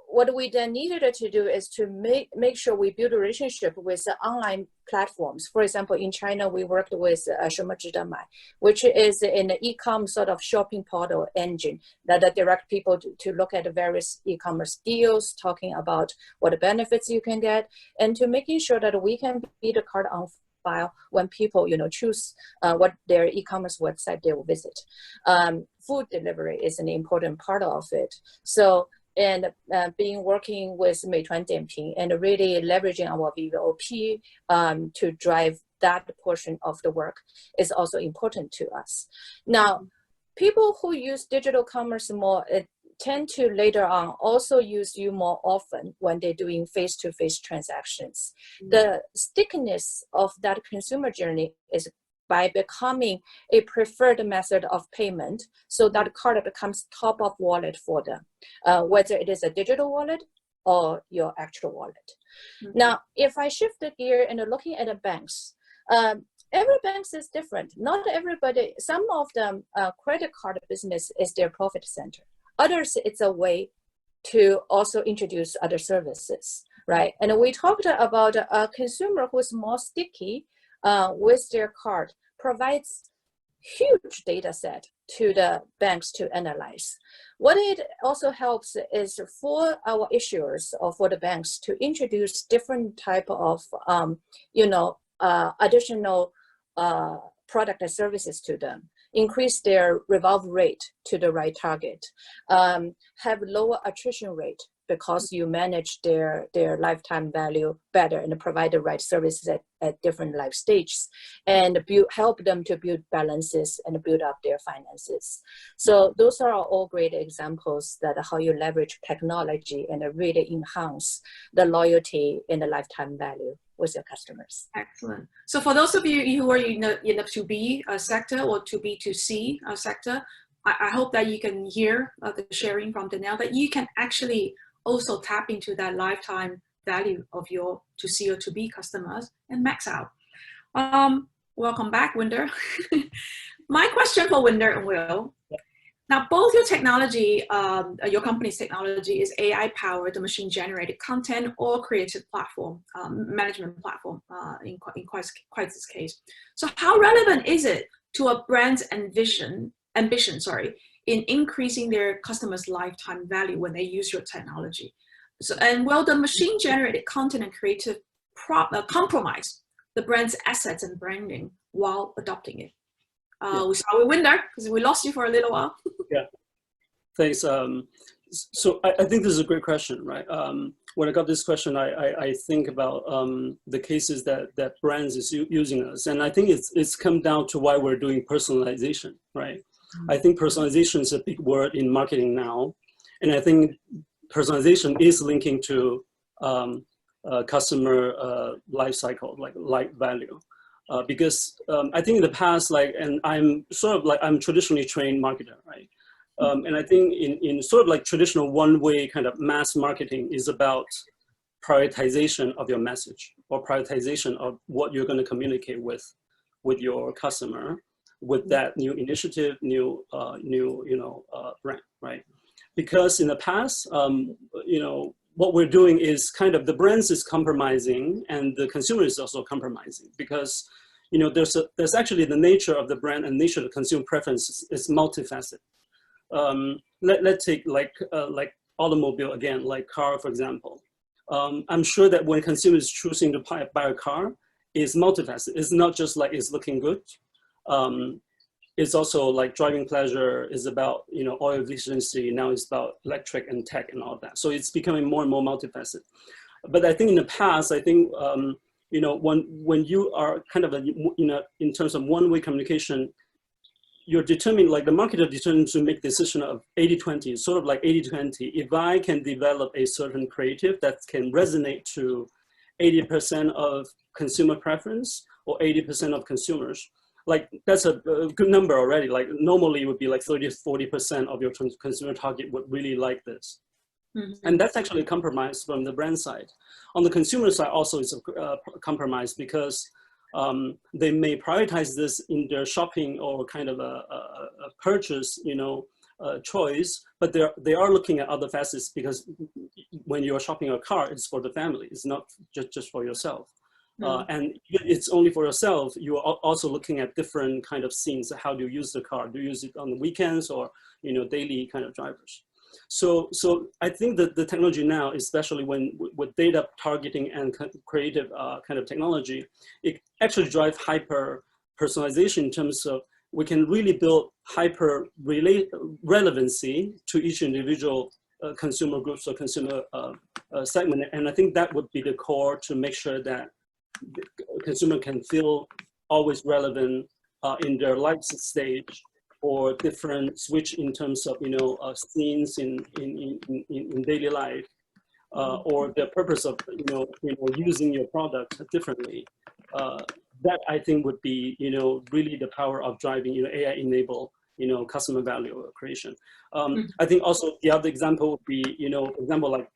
what we then needed to do is to make sure we build a relationship with the online platforms. For example, in China, we worked with 什么值得买, which is an e-com sort of shopping portal engine that direct people to look at various e-commerce deals, talking about what benefits you can get, and to making sure that we can be the card on file when people, choose what their e-commerce website they will visit. Food delivery is an important part of it. So, and working with Meituan Dianping and really leveraging our VVOP to drive that portion of the work is also important to us. Now, people who use digital commerce more tend to later on also use you more often when they're doing face-to-face transactions. The stickiness of that consumer journey is by becoming a preferred method of payment, so that card becomes top of wallet for them, whether it is a digital wallet or your actual wallet. Now, if I shift the gear and looking at the banks, every bank is different. Not everybody, some of them, credit card business is their profit center. Others, it's a way to also introduce other services, right? And we talked about a consumer who is more sticky with their card, provides huge data set to the banks to analyze. What it also helps is for our issuers or for the banks to introduce different type of, additional product and services to them, increase their revolve rate to the right target, have lower attrition rate because you manage their lifetime value better and provide the right services at different life stages, and help them to build balances and build up their finances. So those are all great examples that how you leverage technology and really enhance the loyalty and the lifetime value with your customers. Excellent. So for those of you who are in the 2B sector or 2B2C sector, I hope that you can hear the sharing from Danielle, that you can actually also tap into that lifetime value of your 2C or 2B customers and max out. Welcome back, Winder. My question for Winder and Will. Now, both your technology, your company's technology is AI-powered, machine-generated content or creative platform, management platform in quite this case. So how relevant is it to a brand's ambition, in increasing their customers' lifetime value when they use your technology? So, and will the machine-generated content and creative compromise the brand's assets and branding while adopting it? We start with Winder because we lost you for a little while. Yeah, thanks. So I think this is a great question, right? When I got this question, I think about the cases that brands is using us, and I think it's come down to why we're doing personalization, right? I think personalization is a big word in marketing now, and I think personalization is linking to customer life cycle, like value. Because I think in the past, and I'm traditionally trained marketer, right? And I think in sort of like traditional one-way kind of mass marketing is about prioritization of your message or prioritization of what you're going to communicate with your customer, with that new initiative, new brand, right? Because in the past, what we're doing is kind of the brands is compromising and the consumer is also compromising, because there's actually the nature of the brand and nature of the consumer preference is multifaceted. Let's take like automobile again, like car, for example. I'm sure that when consumers choosing to buy a car, is multifaceted. It's not just like it's looking good. It's also like driving pleasure is about, oil efficiency. Now it's about electric and tech and all that. So it's becoming more and more multifaceted. But I think in the past, when you are kind of, in terms of one-way communication, you're determined, like the marketer determined to make decision of 80-20, sort of like 80-20. If I can develop a certain creative that can resonate to 80% of consumer preference or 80% of consumers, like that's a good number already. Like normally it would be like 30-40% of your consumer target would really like this. Mm-hmm. And that's actually a compromise from the brand side. On the consumer side also it's a compromise, because they may prioritize this in their shopping or kind of a purchase, choice, but they are looking at other facets, because when you're shopping a car, it's for the family. It's not just for yourself. And it's only for yourself. You are also looking at different kind of scenes. How do you use the car? Do you use it on the weekends or daily kind of drivers? So I think that the technology now, especially with data targeting and creative kind of technology, it actually drives hyper personalization in terms of we can really build hyper relevancy to each individual consumer groups or consumer segment. And I think that would be the core to make sure that the consumer can feel always relevant in their life stage, or different switch in terms of scenes in daily life, or the purpose of using your product differently. That I think would be really the power of driving AI enable customer value creation. I think also the other example would be example like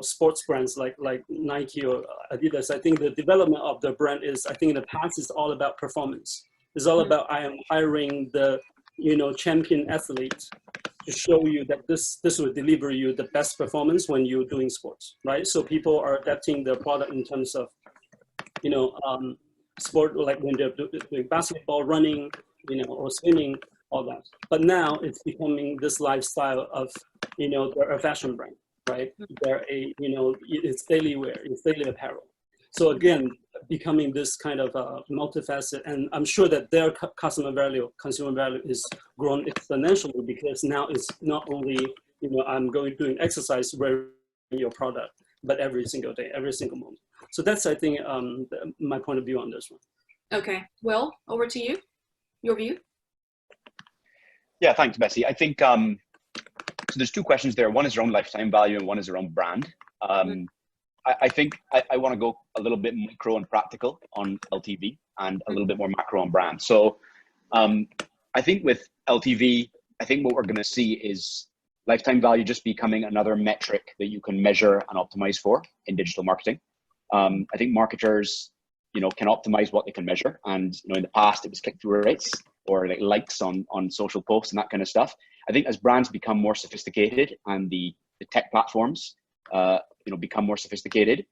sports brands like Nike or Adidas. I think the development of the brand is, I think in the past is all about performance. It's all about I am hiring the champion athlete to show you that this will deliver you the best performance when you're doing sports, right? So people are adapting their product in terms of sport, like when they're doing basketball, running, or swimming, all that. But now it's becoming this lifestyle of, they're a fashion brand, right? They're it's daily wear, it's daily apparel. So again, becoming this kind of multifaceted, and I'm sure that their consumer value is grown exponentially, because now it's not only, I'm doing exercise wearing your product, but every single day, every single moment. So that's, I think, my point of view on this one. Okay, Will, over to you, your view. Yeah, thanks, Bessie. I think, so there's two questions there. One is around lifetime value and one is around brand. I think I want to go a little bit micro and practical on LTV and a little bit more macro on brand. So I think with LTV, I think what we're going to see is lifetime value just becoming another metric that you can measure and optimize for in digital marketing. I think marketers, can optimize what they can measure. And, in the past it was click-through rates or like likes on social posts and that kind of stuff. I think as brands become more sophisticated and the tech platforms, become more sophisticated,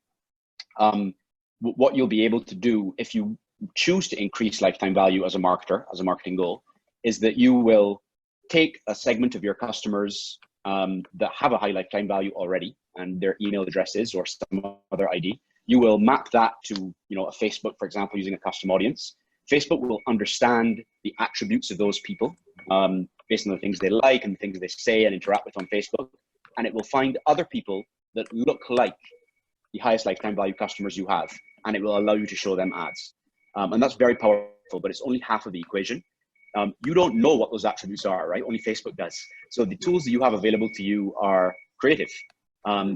what you'll be able to do if you choose to increase lifetime value as a marketer, as a marketing goal, is that you will take a segment of your customers that have a high lifetime value already and their email addresses or some other ID. You will map that to, a Facebook, for example, using a custom audience. Facebook will understand the attributes of those people based on the things they like and the things they say and interact with on Facebook. And it will find other people that look like the highest lifetime value customers you have, and it will allow you to show them ads. And that's very powerful, but it's only half of the equation. You don't know what those attributes are, right? Only Facebook does. So the tools that you have available to you are creative.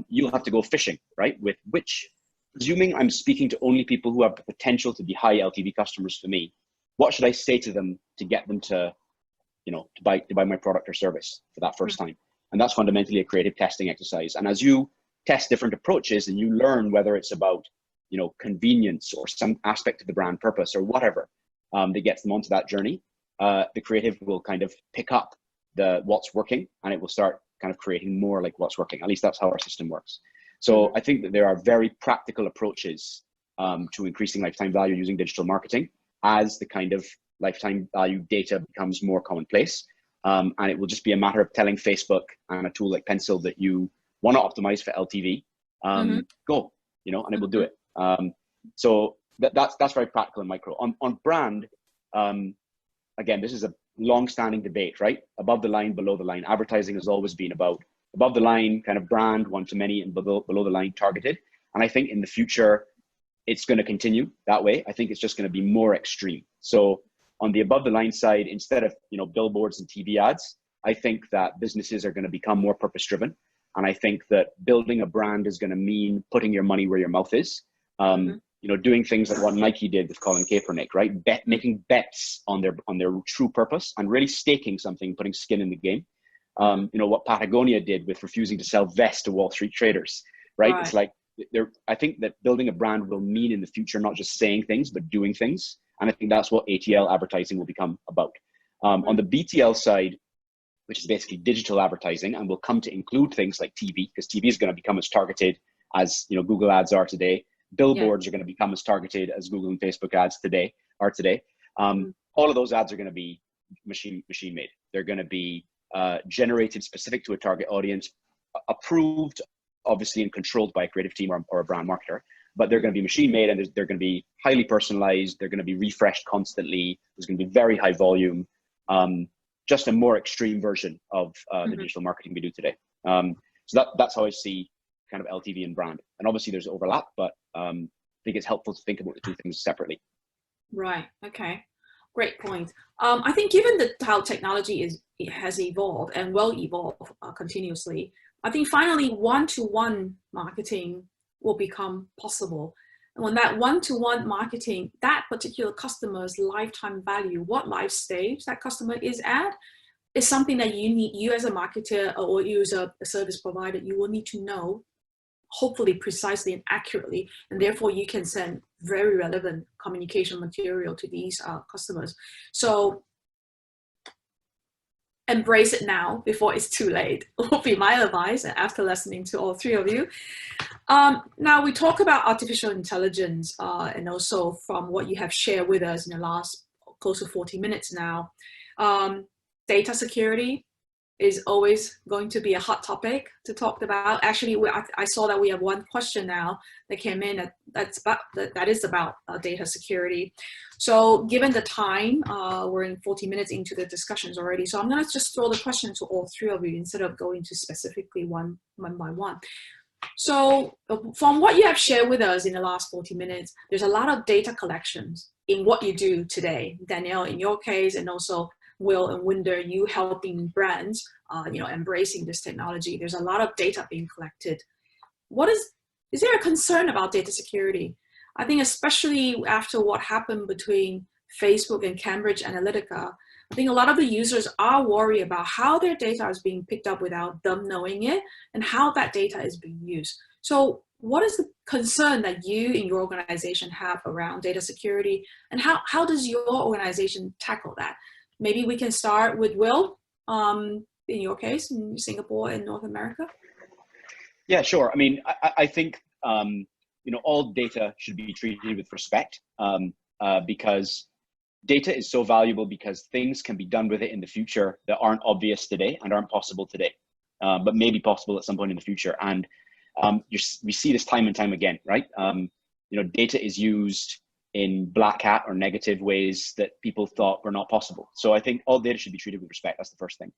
You'll have to go fishing, right? With which, presuming I'm speaking to only people who have the potential to be high LTV customers for me, what should I say to them to get them to, to buy my product or service for that first time? And that's fundamentally a creative testing exercise. And as you test different approaches and you learn whether it's about, convenience or some aspect of the brand purpose or whatever that gets them onto that journey, the creative will kind of pick up what's working, and it will start kind of creating more like what's working. At least that's how our system works. So I think that there are very practical approaches to increasing lifetime value using digital marketing as the kind of lifetime value data becomes more commonplace. And it will just be a matter of telling Facebook and a tool like Pencil that you want to optimize for LTV, go, and it will do it. So that's very practical and micro. On brand, again, this is a long-standing debate, right? Above the line, below the line. Advertising has always been about above the line kind of brand, one-to-many, and below the line targeted. And I think in the future, it's going to continue that way. I think it's just going to be more extreme. So on the above the line side, instead of billboards and TV ads, I think that businesses are going to become more purpose driven. And I think that building a brand is going to mean putting your money where your mouth is. Doing things like what Nike did with Colin Kaepernick, right? Making bets on their true purpose and really staking something, putting skin in the game. What Patagonia did with refusing to sell vests to Wall Street traders, right? It's like I think that building a brand will mean in the future not just saying things but doing things. And I think that's what ATL advertising will become about. On the BTL side, which is basically digital advertising, and will come to include things like TV, because TV is going to become as targeted as Google ads are today. Billboards are going to become as targeted as Google and Facebook ads are today. All of those ads are going to be machine made. They're going to be generated specific to a target audience, approved, obviously, and controlled by a creative team or a brand marketer. But they're going to be machine made, and they're going to be highly personalized. They're going to be refreshed constantly. There's going to be very high volume. Just a more extreme version of the digital marketing we do today. So that's how I see kind of LTV and brand. And obviously there's overlap, but I think it's helpful to think about the two things separately. Right. Okay. Great point. I think given how technology has evolved and will evolve continuously, I think finally one-to-one marketing will become possible. And when that one-to-one marketing, that particular customer's lifetime value, what life stage that customer is at, is something that you as a marketer or you as a service provider, you will need to know, hopefully precisely and accurately, and therefore you can send very relevant communication material to these customers. So embrace it now before it's too late, would be my advice after listening to all three of you. Now we talk about artificial intelligence and also from what you have shared with us in the last close to 40 minutes now. Data security is always going to be a hot topic to talk about. Actually, I saw that we have one question now that came in that is about data security. So given the time, we're in 40 minutes into the discussions already. So I'm gonna just throw the question to all three of you instead of going to specifically one by one. So from what you have shared with us in the last 40 minutes, there's a lot of data collections in what you do today. Danielle, in your case, and also Will and Winder, you helping brands, embracing this technology. There's a lot of data being collected. Is there a concern about data security? I think especially after what happened between Facebook and Cambridge Analytica, I think a lot of the users are worried about how their data is being picked up without them knowing it and how that data is being used. So what is the concern that you in your organization have around data security, and how does your organization tackle that? Maybe we can start with Will, in your case, in Singapore and North America. Yeah, sure. I mean, I think, all data should be treated with respect because data is so valuable because things can be done with it in the future that aren't obvious today and aren't possible today, but may be possible at some point in the future. And we see this time and time again, right? Data is used in black hat or negative ways that people thought were not possible. So I think all data should be treated with respect. That's the first thing.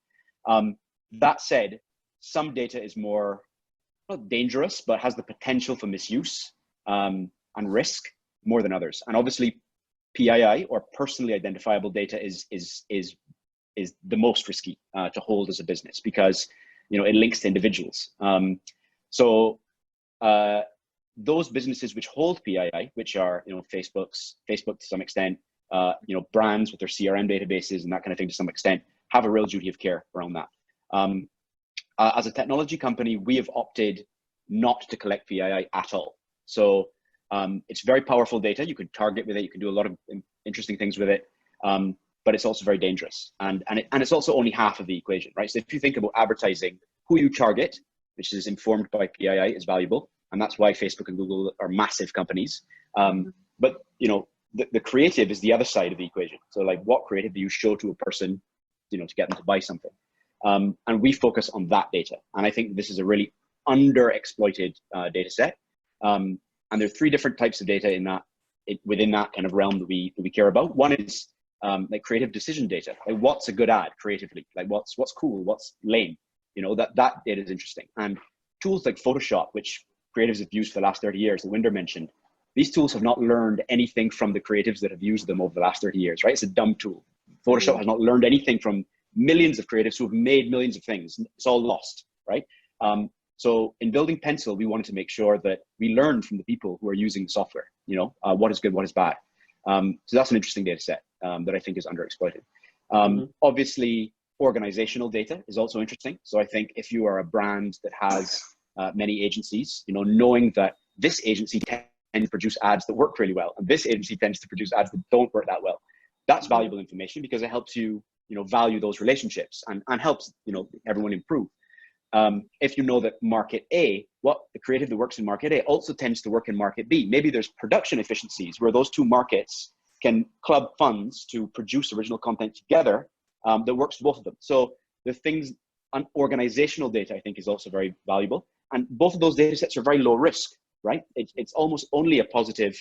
That said, some data is more, not dangerous, but has the potential for misuse and risk more than others. And obviously PII, or personally identifiable data, is the most risky to hold as a business because it links to individuals. Those businesses which hold PII, which are Facebook to some extent, brands with their CRM databases and that kind of thing to some extent, have a real duty of care around that. As a technology company, we have opted not to collect PII at all. So it's very powerful data. You can target with it. You can do a lot of interesting things with it, but it's also very dangerous. And it's also only half of the equation, right? So if you think about advertising, who you target, which is informed by PII, is valuable. And that's why Facebook and Google are massive companies. But the creative is the other side of the equation. So like, what creative do you show to a person, to get them to buy something? And we focus on that data. And I think this is a really underexploited data set. And there are three different types of data within that kind of realm that we care about. One is like creative decision data. Like, what's a good ad creatively? Like, what's cool? What's lame? That data is interesting. And tools like Photoshop, which creatives have used for the last 30 years, that Winder mentioned, these tools have not learned anything from the creatives that have used them over the last 30 years, right? It's a dumb tool. Photoshop has not learned anything from millions of creatives who have made millions of things. It's all lost, right? So in building Pencil, we wanted to make sure that we learn from the people who are using the software, what is good, what is bad. So that's an interesting data set that I think is underexploited. Obviously, organizational data is also interesting. So I think if you are a brand that has many agencies, knowing that this agency tends to produce ads that work really well, and this agency tends to produce ads that don't work that well, that's valuable information because it helps you, value those relationships and helps, everyone improve. If you know that market A, the creative that works in market A also tends to work in market B, maybe there's production efficiencies where those two markets can club funds to produce original content together that works for both of them. So the things on organizational data, I think, is also very valuable. And both of those data sets are very low risk, right? It's almost only a positive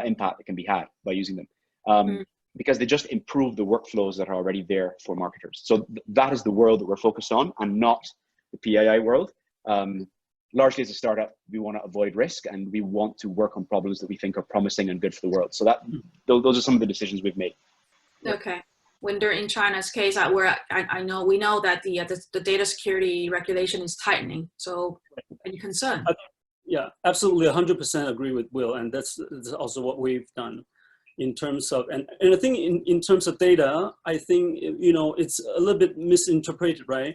impact that can be had by using them because they just improve the workflows that are already there for marketers. So that is the world that we're focused on and not the PII world. Largely as a startup, we want to avoid risk and we want to work on problems that we think are promising and good for the world. So those are some of the decisions we've made. Okay. Winder, in China's case, we know that the data security regulation is tightening. So any concern? Yeah, absolutely, 100% agree with Will, and that's also what we've done in terms of and I think in terms of data, I think it's a little bit misinterpreted, right?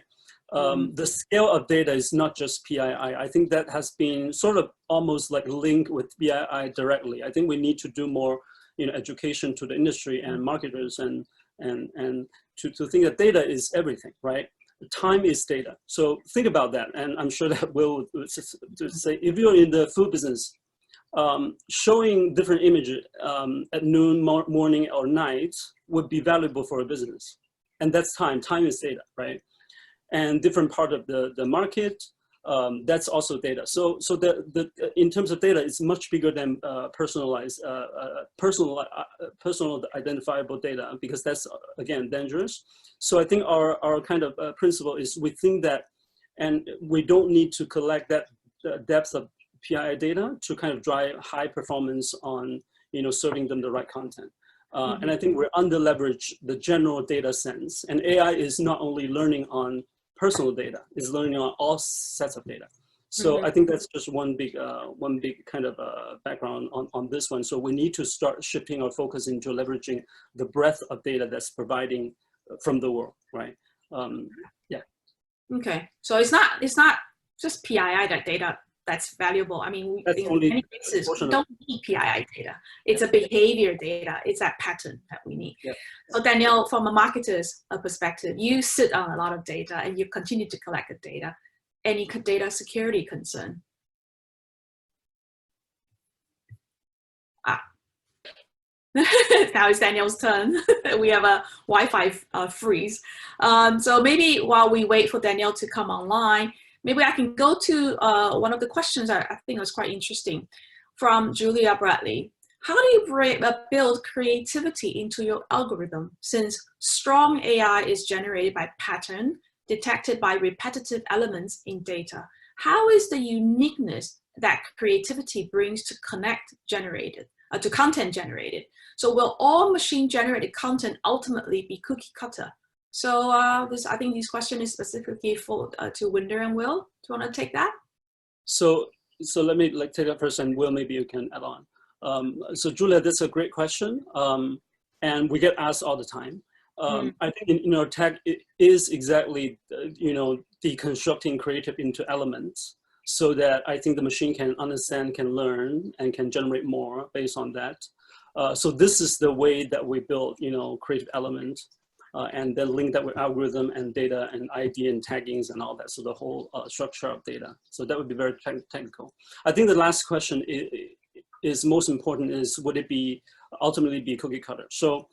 The scale of data is not just PII. I think that has been sort of almost like linked with PII directly. I think we need to do more, education to the industry and marketers and to think that data is everything, right? Time is data. So think about that. And I'm sure that Will to say, if you're in the food business, showing different images at noon, morning, or night would be valuable for a business. And that's time. Time is data, right? And different part of the market, that's also data. So in terms of data, it's much bigger than personal identifiable data, because that's, again, dangerous. So I think our kind of principle is, we think that, and we don't need to collect that depth of PII data to kind of drive high performance on, serving them the right content. And I think we're under leverage the general data sense, and AI is not only learning on personal data, it's learning on all sets of data. So I think that's just one big kind of background on this one. So we need to start shifting our focus into leveraging the breadth of data that's providing from the world, right? Yeah. Okay, so it's not just PII data that's valuable. I mean, in many cases, we don't need PII data. It's a behavior data. It's that pattern that we need. Yeah. So Daniel, from a marketer's perspective, you sit on a lot of data and you continue to collect the data. Any data security concern? Now it's Daniel's turn. We have a Wi-Fi freeze. So maybe while we wait for Daniel to come online, maybe I can go to one of the questions I think was quite interesting from Julia Bradley. How do you build creativity into your algorithm, since strong AI is generated by pattern, detected by repetitive elements in data? How is the uniqueness that creativity brings to content generated? So will all machine-generated content ultimately be cookie cutter? So I think this question is specifically for to Winder and Will. Do you want to take that? So let me take that first, and Will, maybe you can add on. So Julia, that's a great question, and we get asked all the time. I think in our tech, it is exactly deconstructing creative into elements, so that I think the machine can understand, can learn, and can generate more based on that. So this is the way that we build, creative elements, and then link that with algorithm and data and ID and taggings and all that. So the whole structure of data. So that would be very technical. I think the last question is most important, is would it be ultimately be cookie cutter? So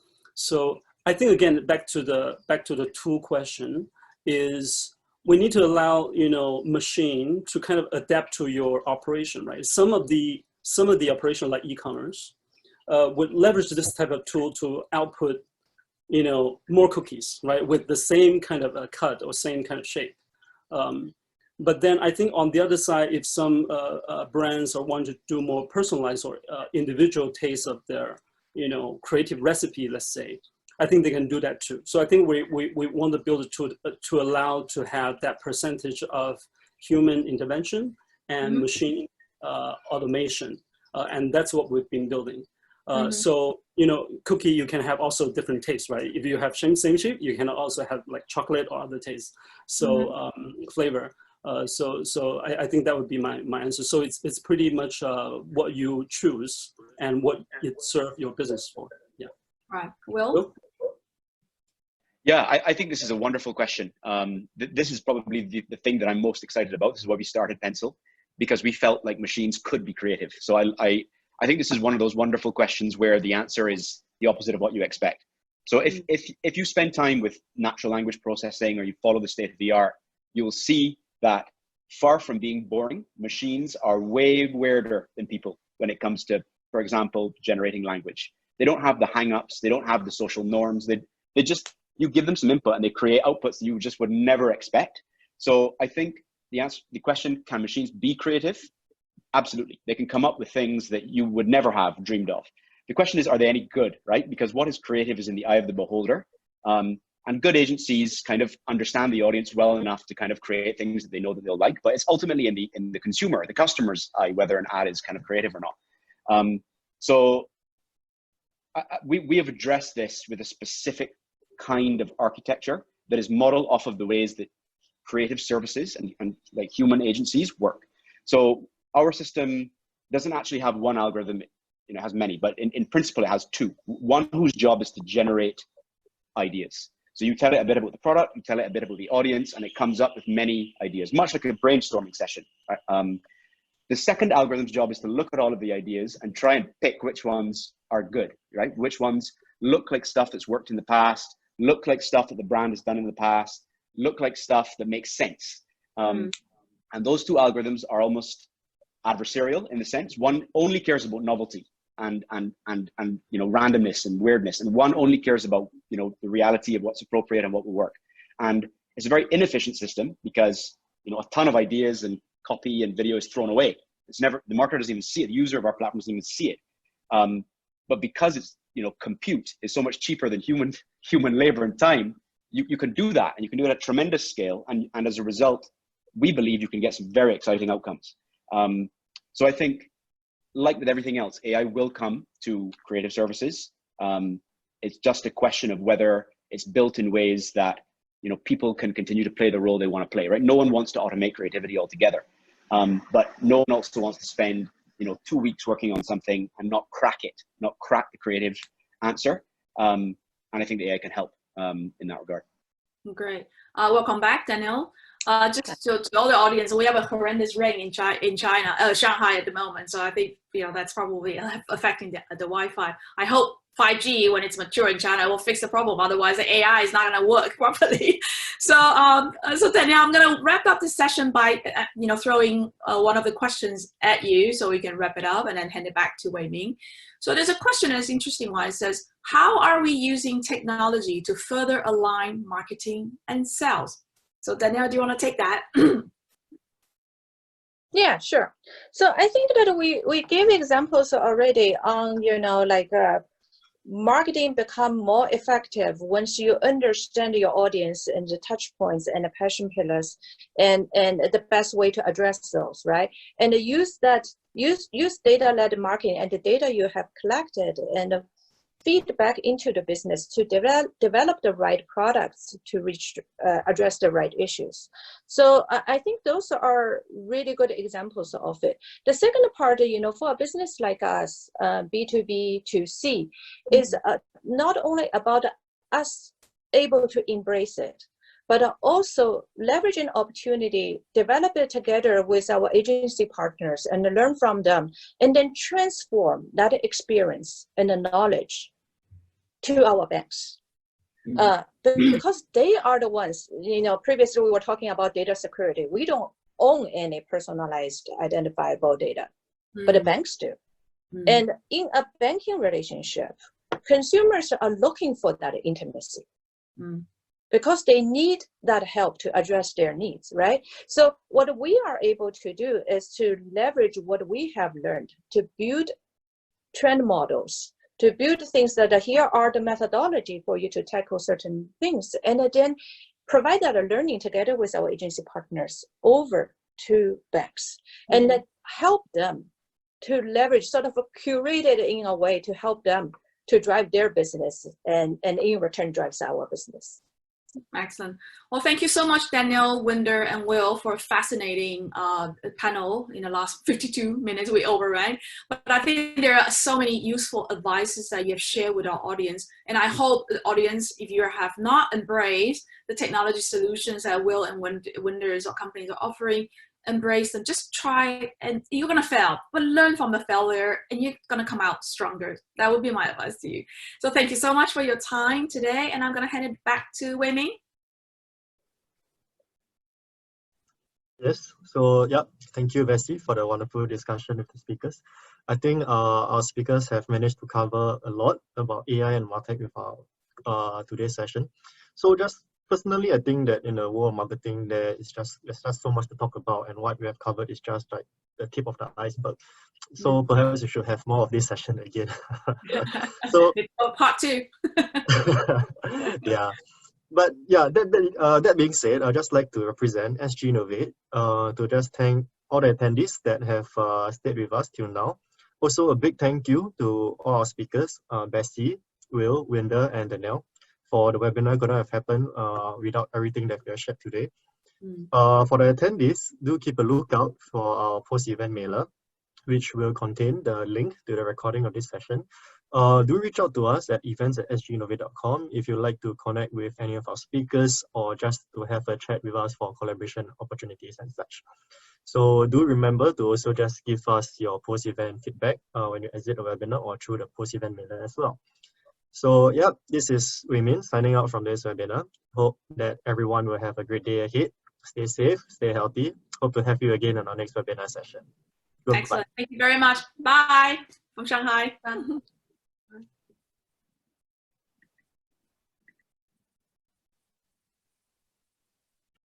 I think, again, back to the tool question, is we need to allow machine to kind of adapt to your operation, right? Some of the operation, like e-commerce, would leverage this type of tool to output more cookies, right, with the same kind of a cut or same kind of shape. But then I think on the other side, if some brands want to do more personalized or individual taste of their creative recipe, let's say, I think they can do that too. So I think we want to build a tool to allow to have that percentage of human intervention and machine automation, and that's what we've been building. So, cookie, you can have also different tastes, right? If you have same shape, you can also have like chocolate or other tastes. So flavor. So I think that would be my answer. So it's pretty much what you choose and what it serves your business for. Yeah. Right. Will? Yeah, I think this is a wonderful question. This is probably the thing that I'm most excited about. This is why we started Pencil, because we felt like machines could be creative. So I think this is one of those wonderful questions where the answer is the opposite of what you expect. So if you spend time with natural language processing, or you follow the state of the art, you'll see that far from being boring, machines are way weirder than people when it comes to, for example, generating language. They don't have the hang-ups, they don't have the social norms. They just, you give them some input and they create outputs that you just would never expect. So I think the question, can machines be creative? Absolutely. They can come up with things that you would never have dreamed of. The question is, are they any good, right? Because what is creative is in the eye of the beholder. And good agencies kind of understand the audience well enough to kind of create things that they know that they'll like, but it's ultimately in the consumer, the customer's eye, whether an ad is kind of creative or not. So we have addressed this with a specific kind of architecture that is modeled off of the ways that creative services and like human agencies work. So our system doesn't actually have one algorithm, it has many, but in principle, it has two. One whose job is to generate ideas. So you tell it a bit about the product, you tell it a bit about the audience, and it comes up with many ideas, much like a brainstorming session. Right? The second algorithm's job is to look at all of the ideas and try and pick which ones are good, right? Which ones look like stuff that's worked in the past, look like stuff that the brand has done in the past, look like stuff that makes sense. And those two algorithms are almost adversarial in the sense one only cares about novelty and randomness and weirdness, and one only cares about the reality of what's appropriate and what will work. And it's a very inefficient system because a ton of ideas and copy and video is thrown away. It's never, the marketer doesn't even see it. The user of our platform doesn't even see it. But because it's compute is so much cheaper than human labor and time, you can do that, and you can do it at tremendous scale. And as a result, we believe you can get some very exciting outcomes. So I think, like with everything else, AI will come to creative services. It's just a question of whether it's built in ways that people can continue to play the role they want to play. Right? No one wants to automate creativity altogether, but no one also wants to spend 2 weeks working on something and not crack the creative answer. And I think the AI can help in that regard. Great. Welcome back, Daniel. Just to all the audience, we have a horrendous rain in China, Shanghai at the moment. So I think that's probably affecting the Wi-Fi. I hope 5G, when it's mature in China, will fix the problem. Otherwise, the AI is not going to work properly. So, Daniel, I'm going to wrap up this session by throwing one of the questions at you, so we can wrap it up and then hand it back to Wei Ming. So there's a question that's interesting one. It says, how are we using technology to further align marketing and sales? So Danielle, do you want to take that? Yeah, sure. So I think that we gave examples already on, marketing become more effective once you understand your audience and the touch points and the passion pillars and the best way to address those, right? And use data-led marketing and the data you have collected and feed back into the business to develop the right products to address the right issues. So I think those are really good examples of it. The second part, for a business like us, B2B to C, is not only about us able to embrace it, but also leveraging opportunity, develop it together with our agency partners and learn from them, and then transform that experience and the knowledge to our banks. Because they are the ones, previously we were talking about data security. We don't own any personalized identifiable data, but the banks do. And in a banking relationship, consumers are looking for that intimacy. Because they need that help to address their needs, right? So what we are able to do is to leverage what we have learned to build trend models, to build things that here are the methodology for you to tackle certain things, and then provide that learning together with our agency partners over to banks, and then help them to leverage, sort of curated in a way to help them to drive their business, and in return drives our business. Excellent. Well, thank you so much, Daniel, Winder, and Will, for a fascinating panel in the last 52 minutes. We overran, but I think there are so many useful advices that you have shared with our audience. And I hope the audience, if you have not embraced the technology solutions that Will and Winder's companies are offering, embrace them. Just try, and you're going to fail, but learn from the failure, and you're going to come out stronger. That would be my advice to you. So thank you so much for your time today, and I'm going to hand it back to Wei Ming. Yes, so yeah, thank you, Bessie, for the wonderful discussion with the speakers. I think our speakers have managed to cover a lot about AI and MarTech with our today's session. So just personally, I think that in the world of marketing, there's just so much to talk about, and what we have covered is just like the tip of the iceberg. So perhaps we should have more of this session again. So part 2. Yeah, but yeah, that being said, I'd just like to represent SGInnovate to just thank all the attendees that have stayed with us till now. Also, a big thank you to all our speakers, Bessie, Will, Winder, and Danielle, for the webinar going to have happened without everything that we have shared today. For the attendees, do keep a lookout for our post-event mailer, which will contain the link to the recording of this session. Do reach out to us at events@sginnovate.com if you'd like to connect with any of our speakers or just to have a chat with us for collaboration opportunities and such. So do remember to also just give us your post-event feedback when you exit the webinar or through the post-event mailer as well. So yeah, this is Wei Min signing out from this webinar. Hope that everyone will have a great day ahead. Stay safe, stay healthy. Hope to have you again on our next webinar session. Goodbye. Excellent. Thank you very much. Bye from Shanghai.